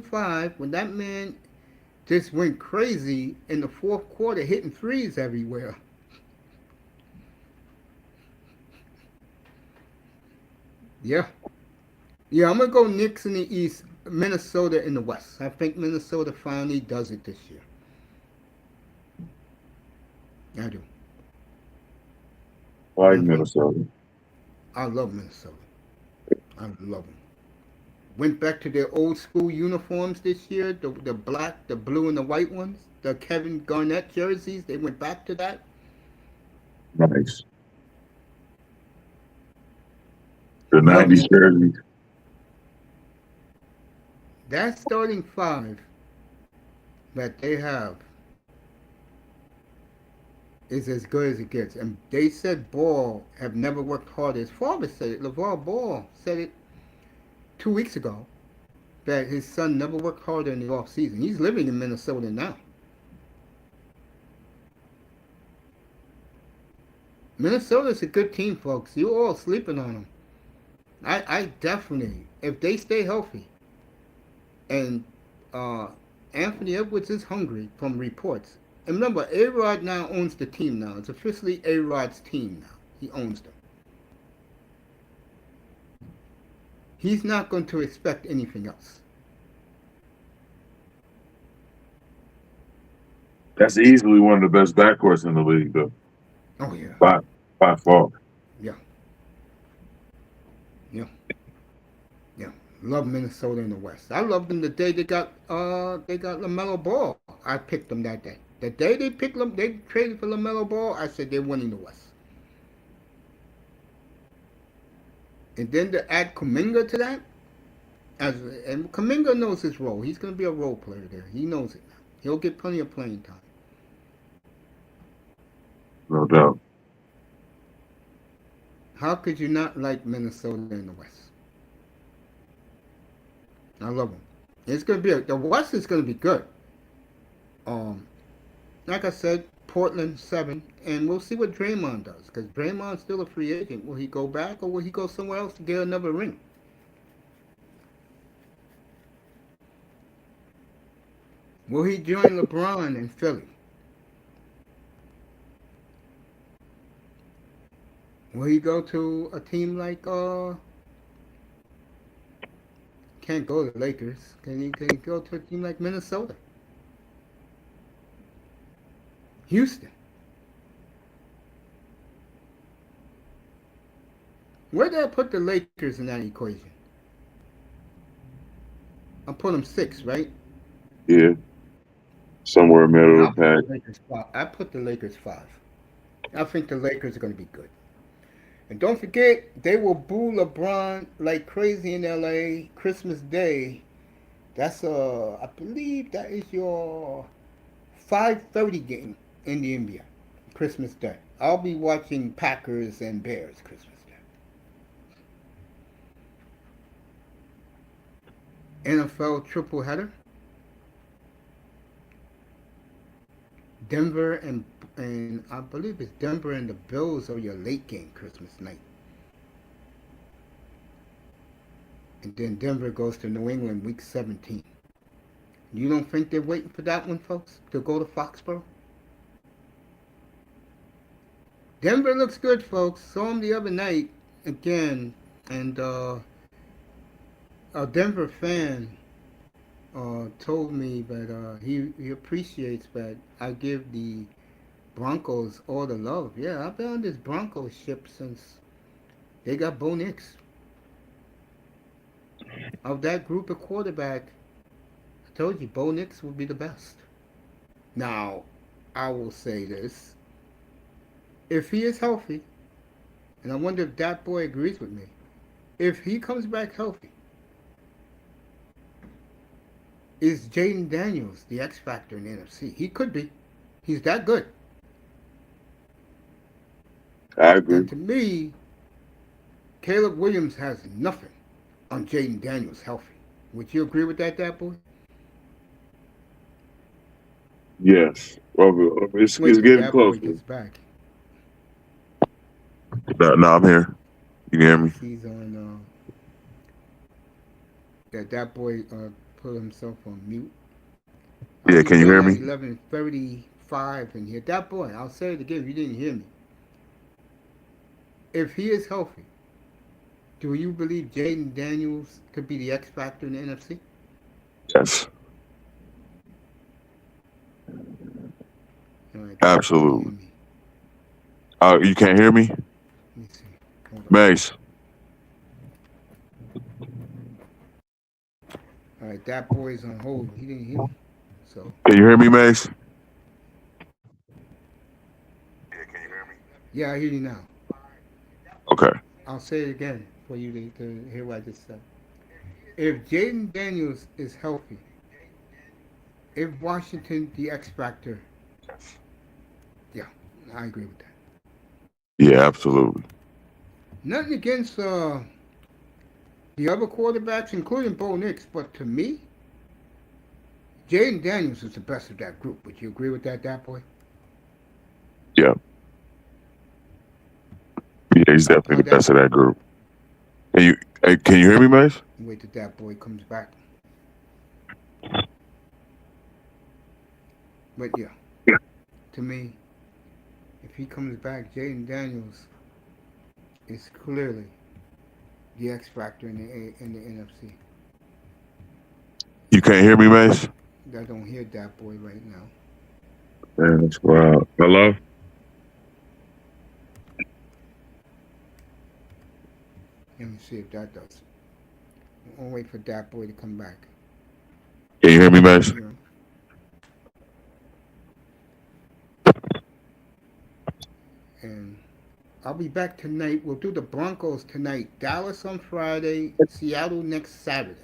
five, when that man just went crazy in the fourth quarter, hitting threes everywhere. Yeah. Yeah, I'm going to go Knicks in the East, Minnesota in the West. I think Minnesota finally does it this year. I do. I like Minnesota. I love Minnesota. I love them. Went back to their old school uniforms this year, the black, the blue, and the white ones. The Kevin Garnett jerseys, they went back to that. Nice. The Love 90s jerseys. that starting five that they have is as good as it gets. And they said Ball have never worked harder. His father said it. LeVar Ball said it 2 weeks ago that his son never worked harder in the off season. He's living in Minnesota now. Minnesota's a good team, folks. You all sleeping on them. I definitely, if they stay healthy, and Anthony Edwards is hungry from reports. And remember, A-Rod now owns the team now. It's officially A-Rod's team now. He owns them. He's not going to expect anything else. That's easily one of the best backcourts in the league, though. Oh, yeah. By far. Yeah. Yeah. Yeah. Love Minnesota in the West. I loved them the day they got LaMelo Ball. I picked them that day. The day they picked them, they traded for LaMelo Ball, I said they're winning the West. And then to add Kuminga to that, and Kuminga knows his role. He's going to be a role player there. He knows it now. He'll get plenty of playing time. No doubt. How could you not like Minnesota in the West? I love them. It's going to be the West is going to be good. Like I said, Portland 7, and we'll see what Draymond does because Draymond's still a free agent. Will he go back or will he go somewhere else to get another ring? Will he join LeBron in Philly? Will he go to a team like can't go to the Lakers? Can he go to a team like Minnesota? Houston? Where did I put the Lakers in that equation? I put them 6, right? Yeah. Somewhere middle of the pack. I put the Lakers 5. I think the Lakers are going to be good. And don't forget, they will boo LeBron like crazy in LA Christmas Day. That's I believe that is your 5:30 game in the NBA, Christmas Day. I'll be watching Packers and Bears Christmas Day. N.F.L. triple header. Denver and I believe it's Denver and the Bills are your late game Christmas night. and then Denver goes to New England week 17. You don't think they're waiting for that one, folks, to go to Foxborough? Denver looks good, folks. Saw them the other night again, and a Denver fan told me that he appreciates that I give the Broncos all the love. Yeah, I've been on this Broncos ship since they got Bo Nix. Of that group of quarterback, I told you Bo Nix would be the best. Now, I will say this. If he is healthy, and I wonder if that boy agrees with me, if he comes back healthy, is Jaden Daniels the X factor in the N.F.C? He could be. He's that good. I agree. And to me, Caleb Williams has nothing on Jaden Daniels healthy. Would you agree with that boy? Yes. Well, it's Wait till getting that boy closer. gets back. No, I'm here. You can hear me? He's on. That boy put himself on mute. Yeah, can you hear At me? 11:35 in here. That boy, I'll say it again if you didn't hear me. If he is healthy, do you believe Jaden Daniels could be the X factor in the N.F.C? Yes. All right, Absolutely. You can't hear me? Let me see. Hold on. Mace. All right, that boy's on hold. He didn't hear me. So. Can you hear me, Mace? Yeah, I hear you now. Okay. I'll say it again for you to hear what I just said. If Jaden Daniels is healthy, if Washington the X factor, yeah, I agree with that. Yeah, absolutely. Nothing against the other quarterbacks, including Bo Nix, but to me, Jaden Daniels is the best of that group. Would you agree with that boy? Yeah. Yeah, he's definitely the best of that group. Can you hear me, Mace? Wait till that boy comes back. But yeah, to me, if he comes back, Jaden Daniels is clearly the X factor in the N.F.C. You can't hear me, Mace? I don't hear that boy right now. Man, that's wild. Hello? Let me see if that does it. I'll wait for that boy to come back. Can you hear me, Mace? And I'll be back tonight. We'll do the Broncos tonight. Dallas on Friday, Seattle next Saturday.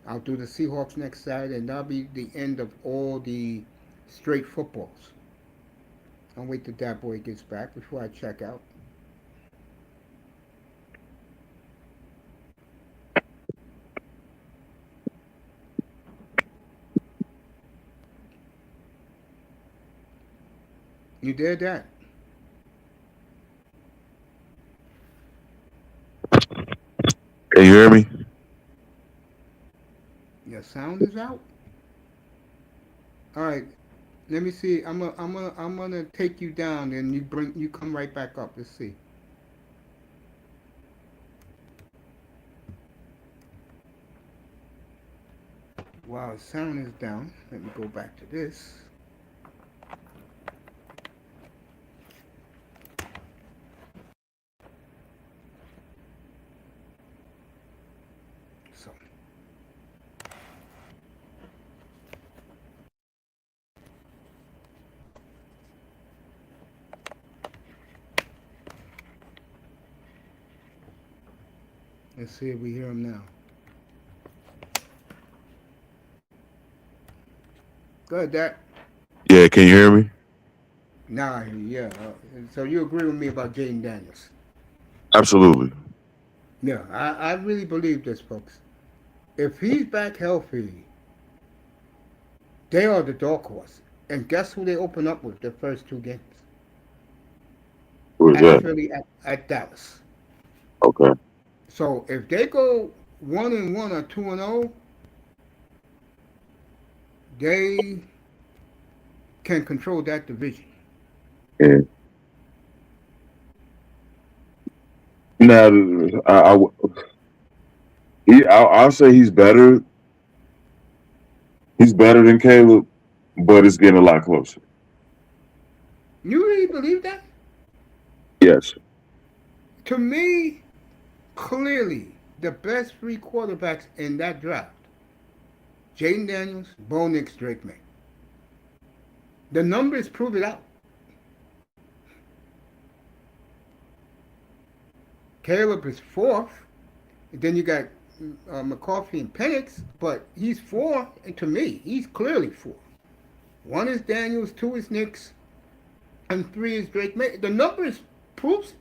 I'll do the Seahawks next Saturday, and that'll be the end of all the straight footballs. I'll wait till that boy gets back before I check out. You did that? Can you hear me? Your sound is out. All right. Let me see. I'm gonna take you down, and you come right back up. Let's see. While sound is down, let me go back to this. So. Let's see if we hear him now. Go ahead, Dak. Yeah, can you hear me? Nah, yeah. So you agree with me about Jaden Daniels? Absolutely. Yeah, I really believe this, folks. If he's back healthy, they are the dark horse. And guess who they open up with their first two games? Who is At that? Philly, at Dallas. Okay. So if they go 1-1 or 2-0, they can control that division. Yeah. Now, I'll say he's better. He's better than Caleb, but it's getting a lot closer. You really believe that? Yes. To me, clearly the best three quarterbacks in that draft: Jaden Daniels, Bo Nix, Drake May. The numbers prove it out. Caleb is fourth. And then you got McCarthy and Penix, but he's four. And to me, he's clearly four. One is Daniels, two is Nix, and three is Drake May. The numbers proves.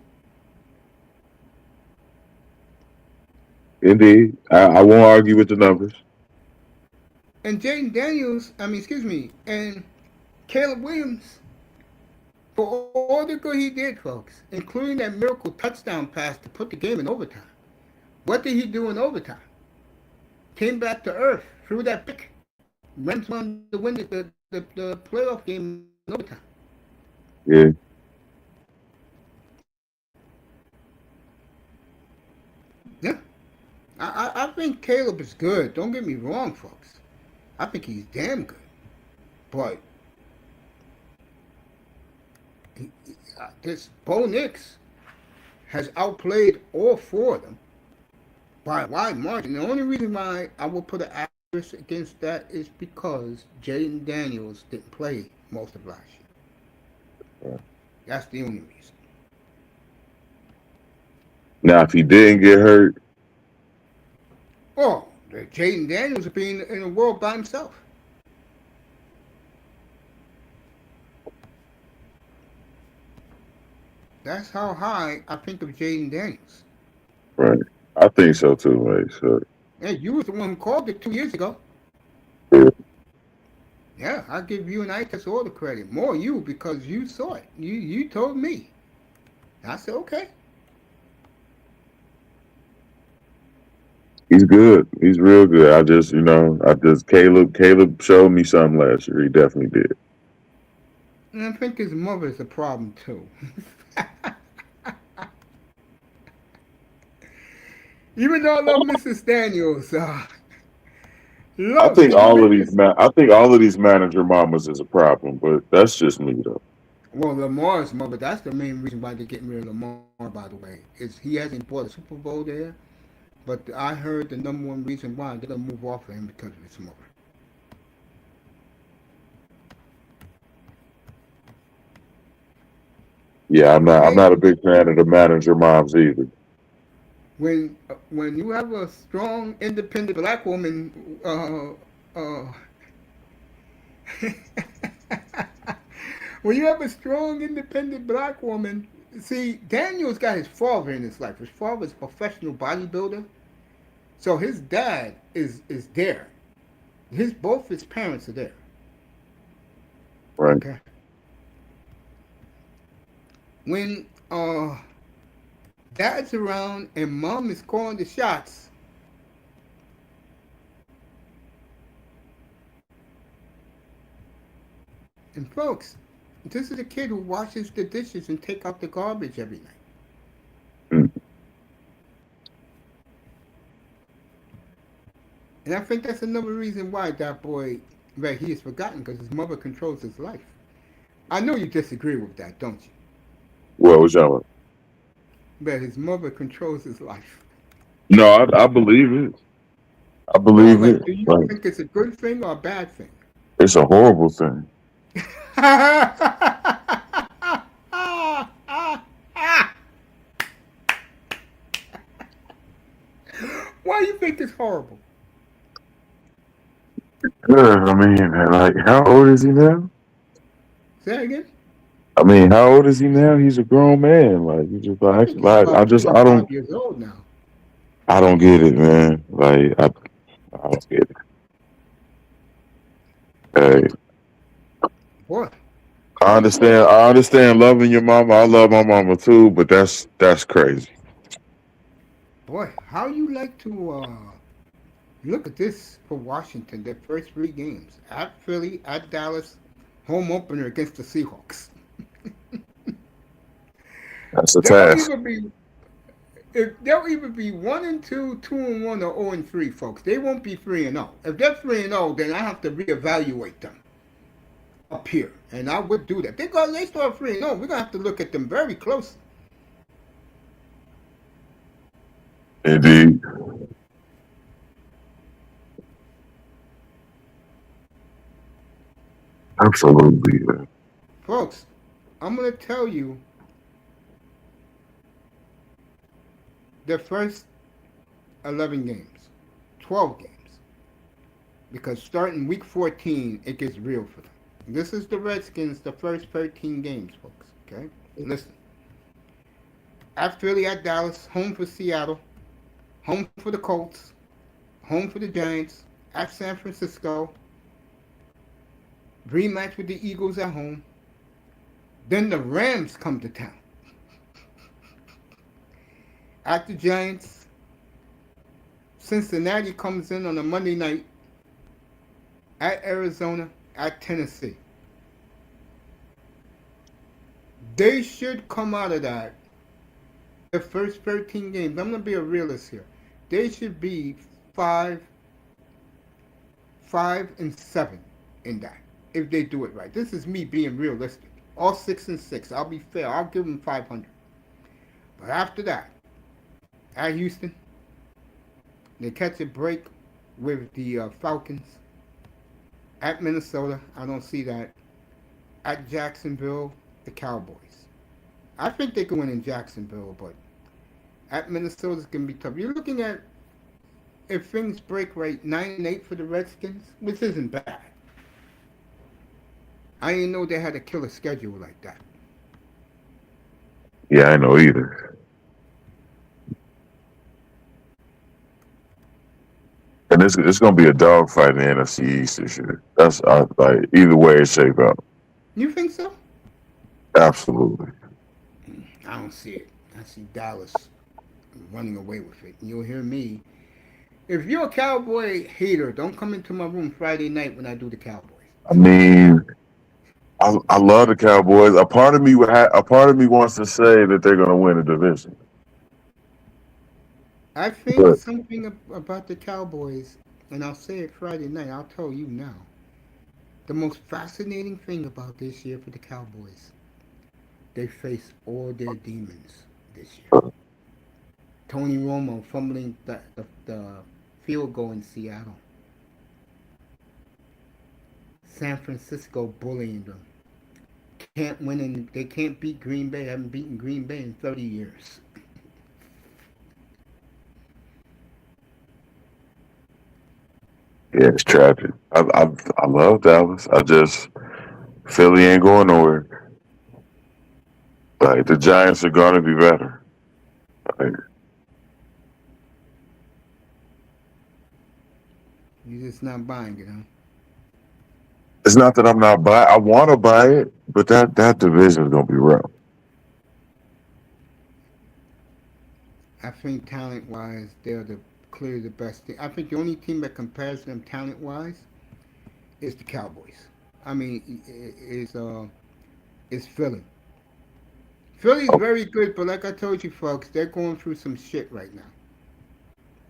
Indeed. I won't argue with the numbers. And Jaden Daniels, excuse me, and Caleb Williams, for all the good he did, folks, including that miracle touchdown pass to put the game in overtime. What did he do in overtime? Came back to earth, threw that pick. Rams won to win the playoff game in overtime. Yeah. Yeah. I think Caleb is good. Don't get me wrong, folks. I think he's damn good. But this Bo Nix has outplayed all four of them by a wide margin. The only reason why I will put an asterisk against that is because Jaden Daniels didn't play most of last year. That's the only reason. Now, if he didn't get hurt, Oh, Jaden Daniels would be in the world by himself. That's how high I think of Jaden Daniels. right? I think so too, right? So, Hey, you was the one who called it 2 years ago. yeah. Yeah, I give you and Ike all the credit. More you because you saw it. You told me. I said, okay. He's good. He's real good. Caleb showed me something last year. He definitely did. And I think his mother is a problem too. Even though I love Mrs. Daniels, I love think did you all of make these this? manager mamas is a problem, but that's just me though. Well, Lamar's mother. That's the main reason why they're getting rid of Lamar. By the way, is he hasn't bought a Super Bowl there. But I heard the number one reason why they're gonna move off of him because of his mother. Yeah, I'm Hey, not a big fan of the manager moms either. when you have a strong, independent black woman, when you have a strong, independent black woman, see, Daniel's got his father in his life. His father's a professional bodybuilder, so his dad is there. Both his parents are there. Right. Okay. When dad's around and mom is calling the shots, and folks, this is a kid who washes the dishes and take out the garbage every night. Mm. And I think that's another reason why that boy, right, he is forgotten because his mother controls his life. I know you disagree with that, don't you? Well, was y'all? But his mother controls his life. No, I believe it. I Well, believe it. like, do you Like, think it's a good thing or a bad thing? it's a horrible thing. Why do you think it's horrible? I mean, like, how old is he now? Say that again? I mean, how old is he now? He's a grown man. Like, you just I think he's about 25 years old now. I don't get it, man. Like, I don't get it. Hey, Boy, I how you like? understand. I understand loving your mama. I love my mama too, but that's crazy. Boy, how you like to Look at this for Washington. Their first three games at Philly, at Dallas, home opener against the Seahawks. That's a They'll task. either be if they'll either be 1-2, 2-1, or 0-3, folks. They won't be 3-0. If they're 3-0, then I have to reevaluate them up here, and I would do that. They start 3-0. We're gonna have to look at them very closely. Indeed. Absolutely. Folks, I'm gonna tell you their first 11 games, 12 games, because starting week 14, it gets real for them. This is the Redskins, the first 13 games, folks. Okay, listen. At Philly, at Dallas, home for Seattle, home for the Colts, home for the Giants, at San Francisco, rematch with the Eagles at home. Then the Rams come to town. At the Giants, Cincinnati comes in on a Monday night. At Arizona, at Tennessee. They should come out of that. The first 13 games, I'm going to be a realist here. They should be 5, 5-7 in that if they do it right. This is me being realistic. All 6-6. I'll be fair. I'll give them 500. But after that, at Houston, they catch a break with the Falcons. At Minnesota, I don't see that. At Jacksonville, the Cowboys. I think they can win in Jacksonville, but at Minnesota, it's going to be tough. You're looking at, if things break right, 9-8 for the Redskins, which isn't bad. I didn't know they had a killer schedule like that. Yeah, I know either. And it's going to be a dogfight in the N.F.C. East this year. That's like either way it shape out. You think so? Absolutely. I don't see it. I see Dallas running away with it. You'll hear me. If you're a Cowboy hater, don't come into my room Friday night when I do the Cowboys. I mean, I love the Cowboys. A part of me wants to say that they're going to win the division. I think But something about the Cowboys, and I'll say it Friday night, I'll tell you now. The most fascinating thing about this year for the Cowboys, they face all their demons this year. Tony Romo fumbling the field goal in Seattle. San Francisco bullying them. Can't win and they can't beat Green Bay. Haven't beaten Green Bay in 30 years. yeah, it's tragic. I love Dallas. I just Philly ain't going nowhere. Like the Giants are going to be better. Like, You're just not buying it, huh? it's not that I'm not buy. I want to buy it, but that division is going to be rough. I think talent wise, they're clearly the best team. I think the only team that compares to them talent wise is the Cowboys. I mean, is Philly. Philly's Oh, very good, but like I told you, folks, they're going through some shit right now.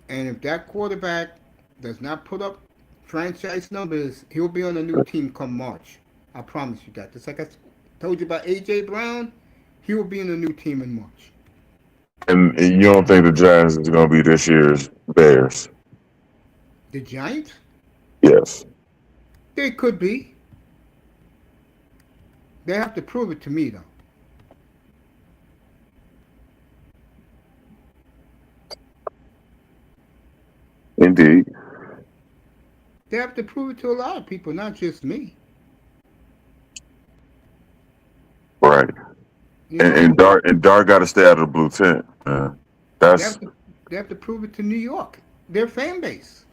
And if that quarterback does not put up franchise numbers, he'll be on a new team come March. I promise you that. Just like I told you about AJ Brown, he will be in a new team in March. and you don't think the Giants is going to be this year's Bears? The Giants, Yes, they could be. They have to prove it to me though. indeed. They have to prove it to a lot of people, not just me. Right. You know, And Dark got to stay out of the blue tent. they That's have to they have to prove it to New York. Their fan base.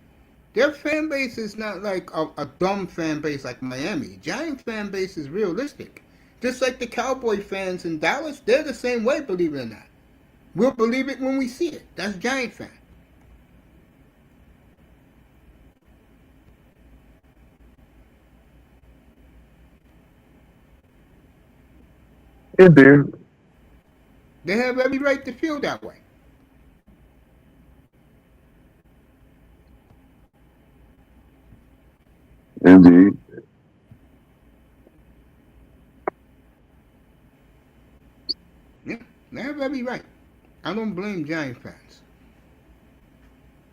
Their fan base is not like a dumb fan base like Miami. Giant fan base is realistic. Just like the Cowboy fans in Dallas, they're the same way, believe it or not. We'll believe it when we see it. That's Giant fan. Indeed. They have every right to feel that way. Indeed. Yeah, they have every right. I don't blame Giant fans.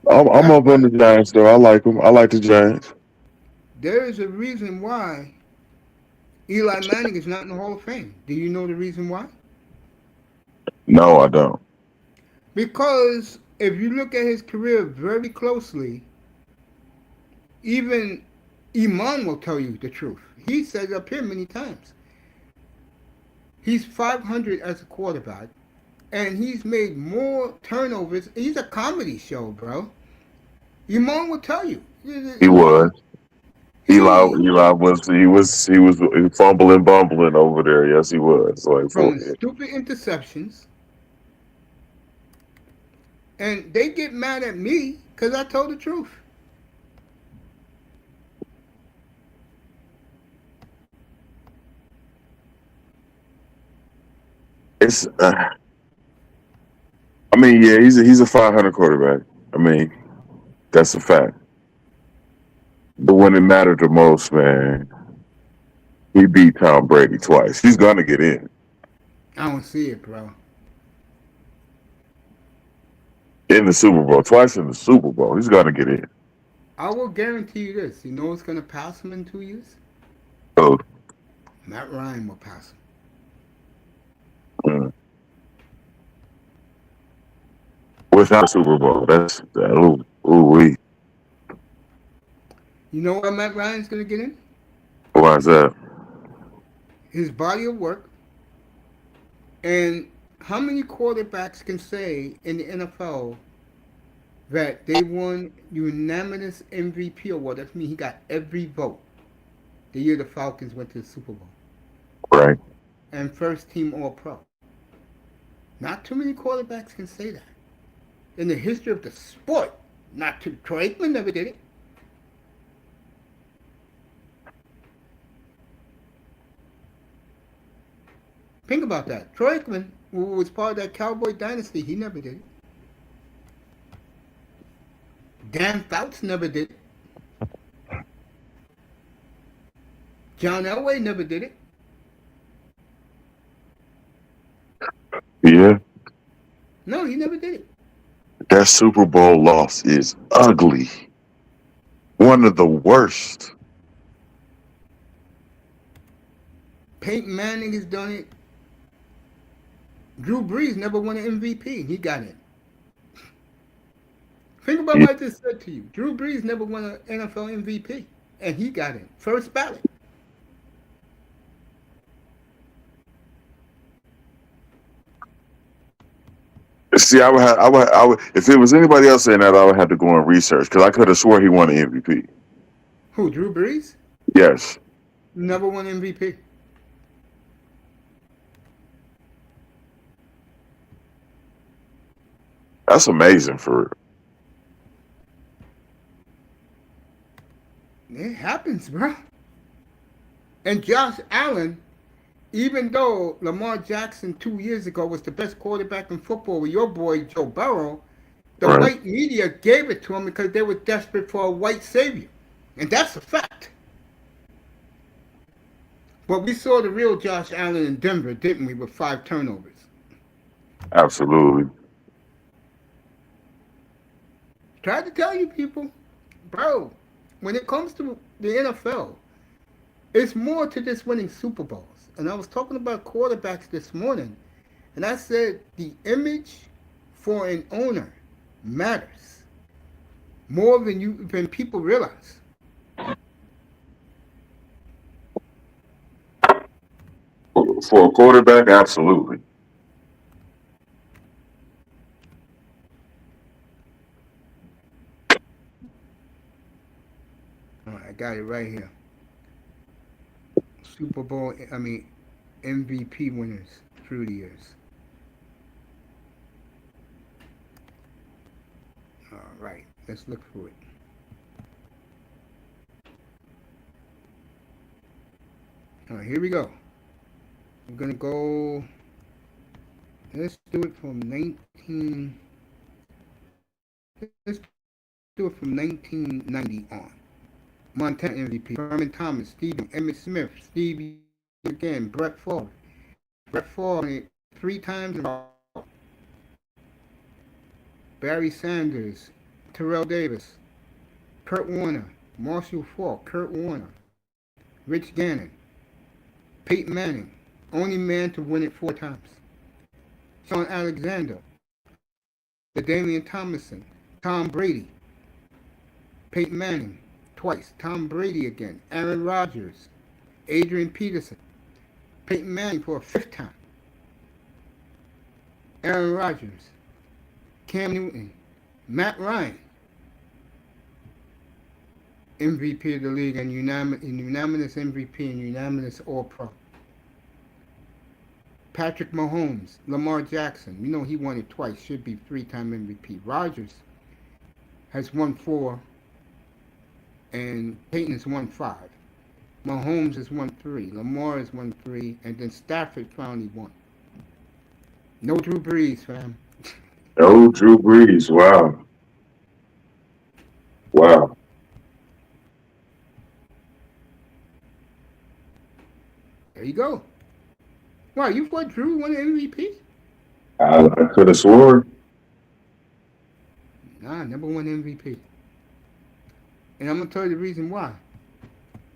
I'm That's up why on the Giants though. I like them. I like the Giants. there is a reason why Eli Manning is not in the Hall of Fame. Do you know the reason why? No, I don't. Because if you look at his career very closely, even Iman will tell you the truth. He said it up here many times. He's 500 as a quarterback, and he's made more turnovers. He's a comedy show, bro. Iman will tell you. He was. He He was fumbling, bumbling over there. Yes, he was. Like for throwing stupid interceptions, and they get mad at me because I told the truth. it's. I mean, yeah, he's a 500 quarterback. I mean, that's a fact. But when it mattered the most, man, he beat Tom Brady twice. He's gonna get I don't see it, bro. in the Super Bowl twice in the Super Bowl. He's gonna get in. I will guarantee you this. You know what's going to pass him in 2 years? So, Matt Ryan will pass him. mm, without Super Bowl, that's we. You know why Matt Ryan's going to get in? Why is that? His body of work. And how many quarterbacks can say in the NFL that they won unanimous MVP award? That means he got every vote the year the Falcons went to the Super Bowl. Right. And first team All Pro. Not too many quarterbacks can say that. In the history of the sport, not too. Troy Aikman never did it. Think about that. Troy Aikman, who was part of that Cowboy dynasty, he never did it. Dan Fouts never did it. John Elway never did it. Yeah. No, he never did it. That Super Bowl loss is ugly. One of the worst. Peyton Manning has done it. Drew Brees never won an MVP. He got it. Think about Yeah. what I just said to you. Drew Brees never won an NFL MVP, and he got it. First ballot. See, if it was anybody else saying that, I would have to go and research because I could have swore he won an MVP. Who, Drew Brees? Yes, Never won MVP. that's amazing for It happens, bro. And Josh Allen, even though Lamar Jackson 2 years ago was the best quarterback in football with your boy Joe Burrow, the right. white media gave it to him because they were desperate for a white savior. And that's a fact. But we saw the real Josh Allen in Denver, didn't we, with 5 turnovers? Absolutely. Tried to tell you people, bro, when it comes to the NFL, it's more to just winning Super Bowls. And I was talking about quarterbacks this morning, and I said the image for an owner matters more than people realize. For a quarterback, absolutely. All right, I got it right here. Super Bowl, I mean MVP winners through the years. All right, let's look for it. All right, here we go. We're gonna go. Let's do it from 19. Let's do it from 1990 on. Montana MVP: Herman Thomas, Steve, Emmitt Smith, Stevie again, Brett Favre. Brett Favre 3 times in a row. Barry Sanders, Terrell Davis, Kurt Warner, Marshall Faulk, Kurt Warner, Rich Gannon, Peyton Manning, only man to win it 4 times. Sean Alexander, Damian Thomason, Tom Brady, Peyton Manning twice, Tom Brady again, Aaron Rodgers, Adrian Peterson, Peyton Manning for a 5th time, Aaron Rodgers, Cam Newton, Matt Ryan, MVP of the league and unanimous MVP and unanimous All-Pro. Patrick Mahomes, Lamar Jackson, you know he won it twice, should be 3-time MVP. Rodgers has won 4, and Peyton has won 5. Mahomes has won 3, Lamar has won 3, and then Stafford finally won. No Drew Brees, fam. No Drew Brees. Wow. Wow. There you go. Wow, you thought Drew won the MVP? I could have sworn. Nah, never won MVP. And I'm going to tell you the reason why.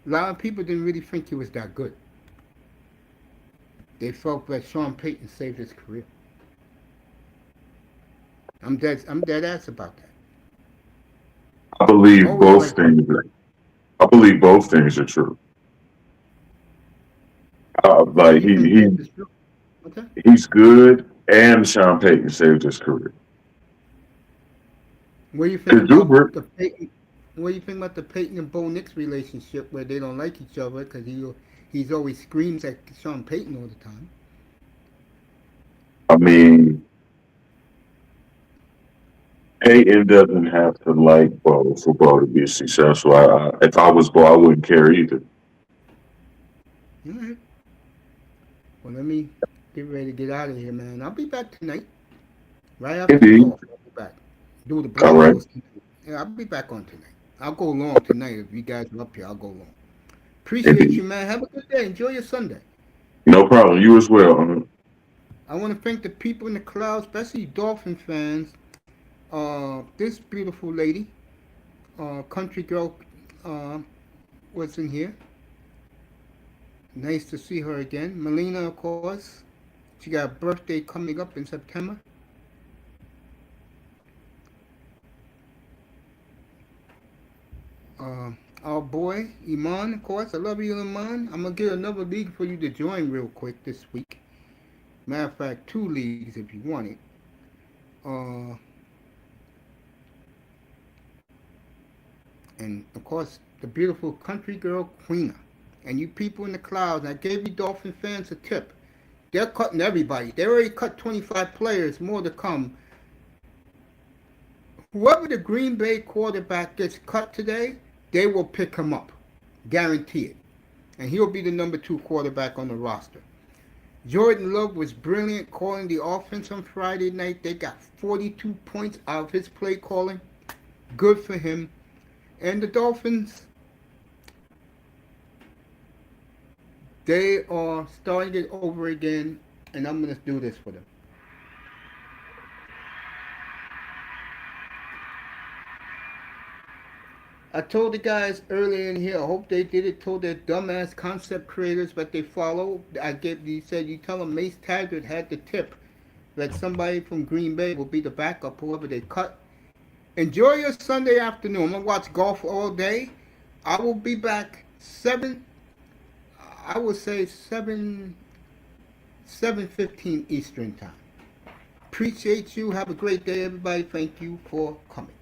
A lot of people didn't really think he was that good. They felt that Sean Payton saved his career. I'm dead ass about that. I believe Always both like, things. I believe both things are true. Like you think this is true? Okay. he's good, and Sean Payton saved his career. What do you think And Drew about Brees, the Peyton? What do you think about the Peyton and Bo Nix relationship, where they don't like each other because he's always screams at Sean Payton all the time? I mean, Payton doesn't have to like Bo for Bo to be successful. If I was Bo, I wouldn't care either. All right. Well, let me get ready to get out of here, man. I'll be back tonight, right after the Indeed. golf. I'll be back. Do the All right. Broncos tonight. Yeah, I'll be back on tonight. I'll go long tonight. If you guys are up here, I'll go long. Appreciate Indeed. you, man. Have a good day. Enjoy your Sunday. No problem. You as well. I want to thank the people in the crowd, especially Dolphin fans. This beautiful lady, country girl, was in here. Nice to see her again. Melina, of course. She got a birthday coming up in September. Our boy, Iman, of course. I love you, Iman. I'm going to get another league for you to join real quick this week. Matter of fact, 2 leagues if you want it. And, of course, the beautiful country girl, Queena. And you people in the clouds, I gave you Dolphin fans a tip. They're cutting everybody. They already cut 25 players, more to come. Whoever the Green Bay quarterback gets cut today, they will pick him up. Guarantee it. And he'll be the number 2 quarterback on the roster. Jordan Love was brilliant calling the offense on Friday night. They got 42 points out of his play calling. Good for him. And the Dolphins, they are starting it over again, and I'm going to do this for them. I told the guys earlier in here, I hope they did it, told their dumbass concept creators that they follow. You said you tell them Mace Taggart had the tip that somebody from Green Bay will be the backup, whoever they cut. Enjoy your Sunday afternoon. I'm going to watch golf all day. I will be back 7, I would say 7:15 Eastern time. Appreciate you. Have a great day, everybody. Thank you for coming.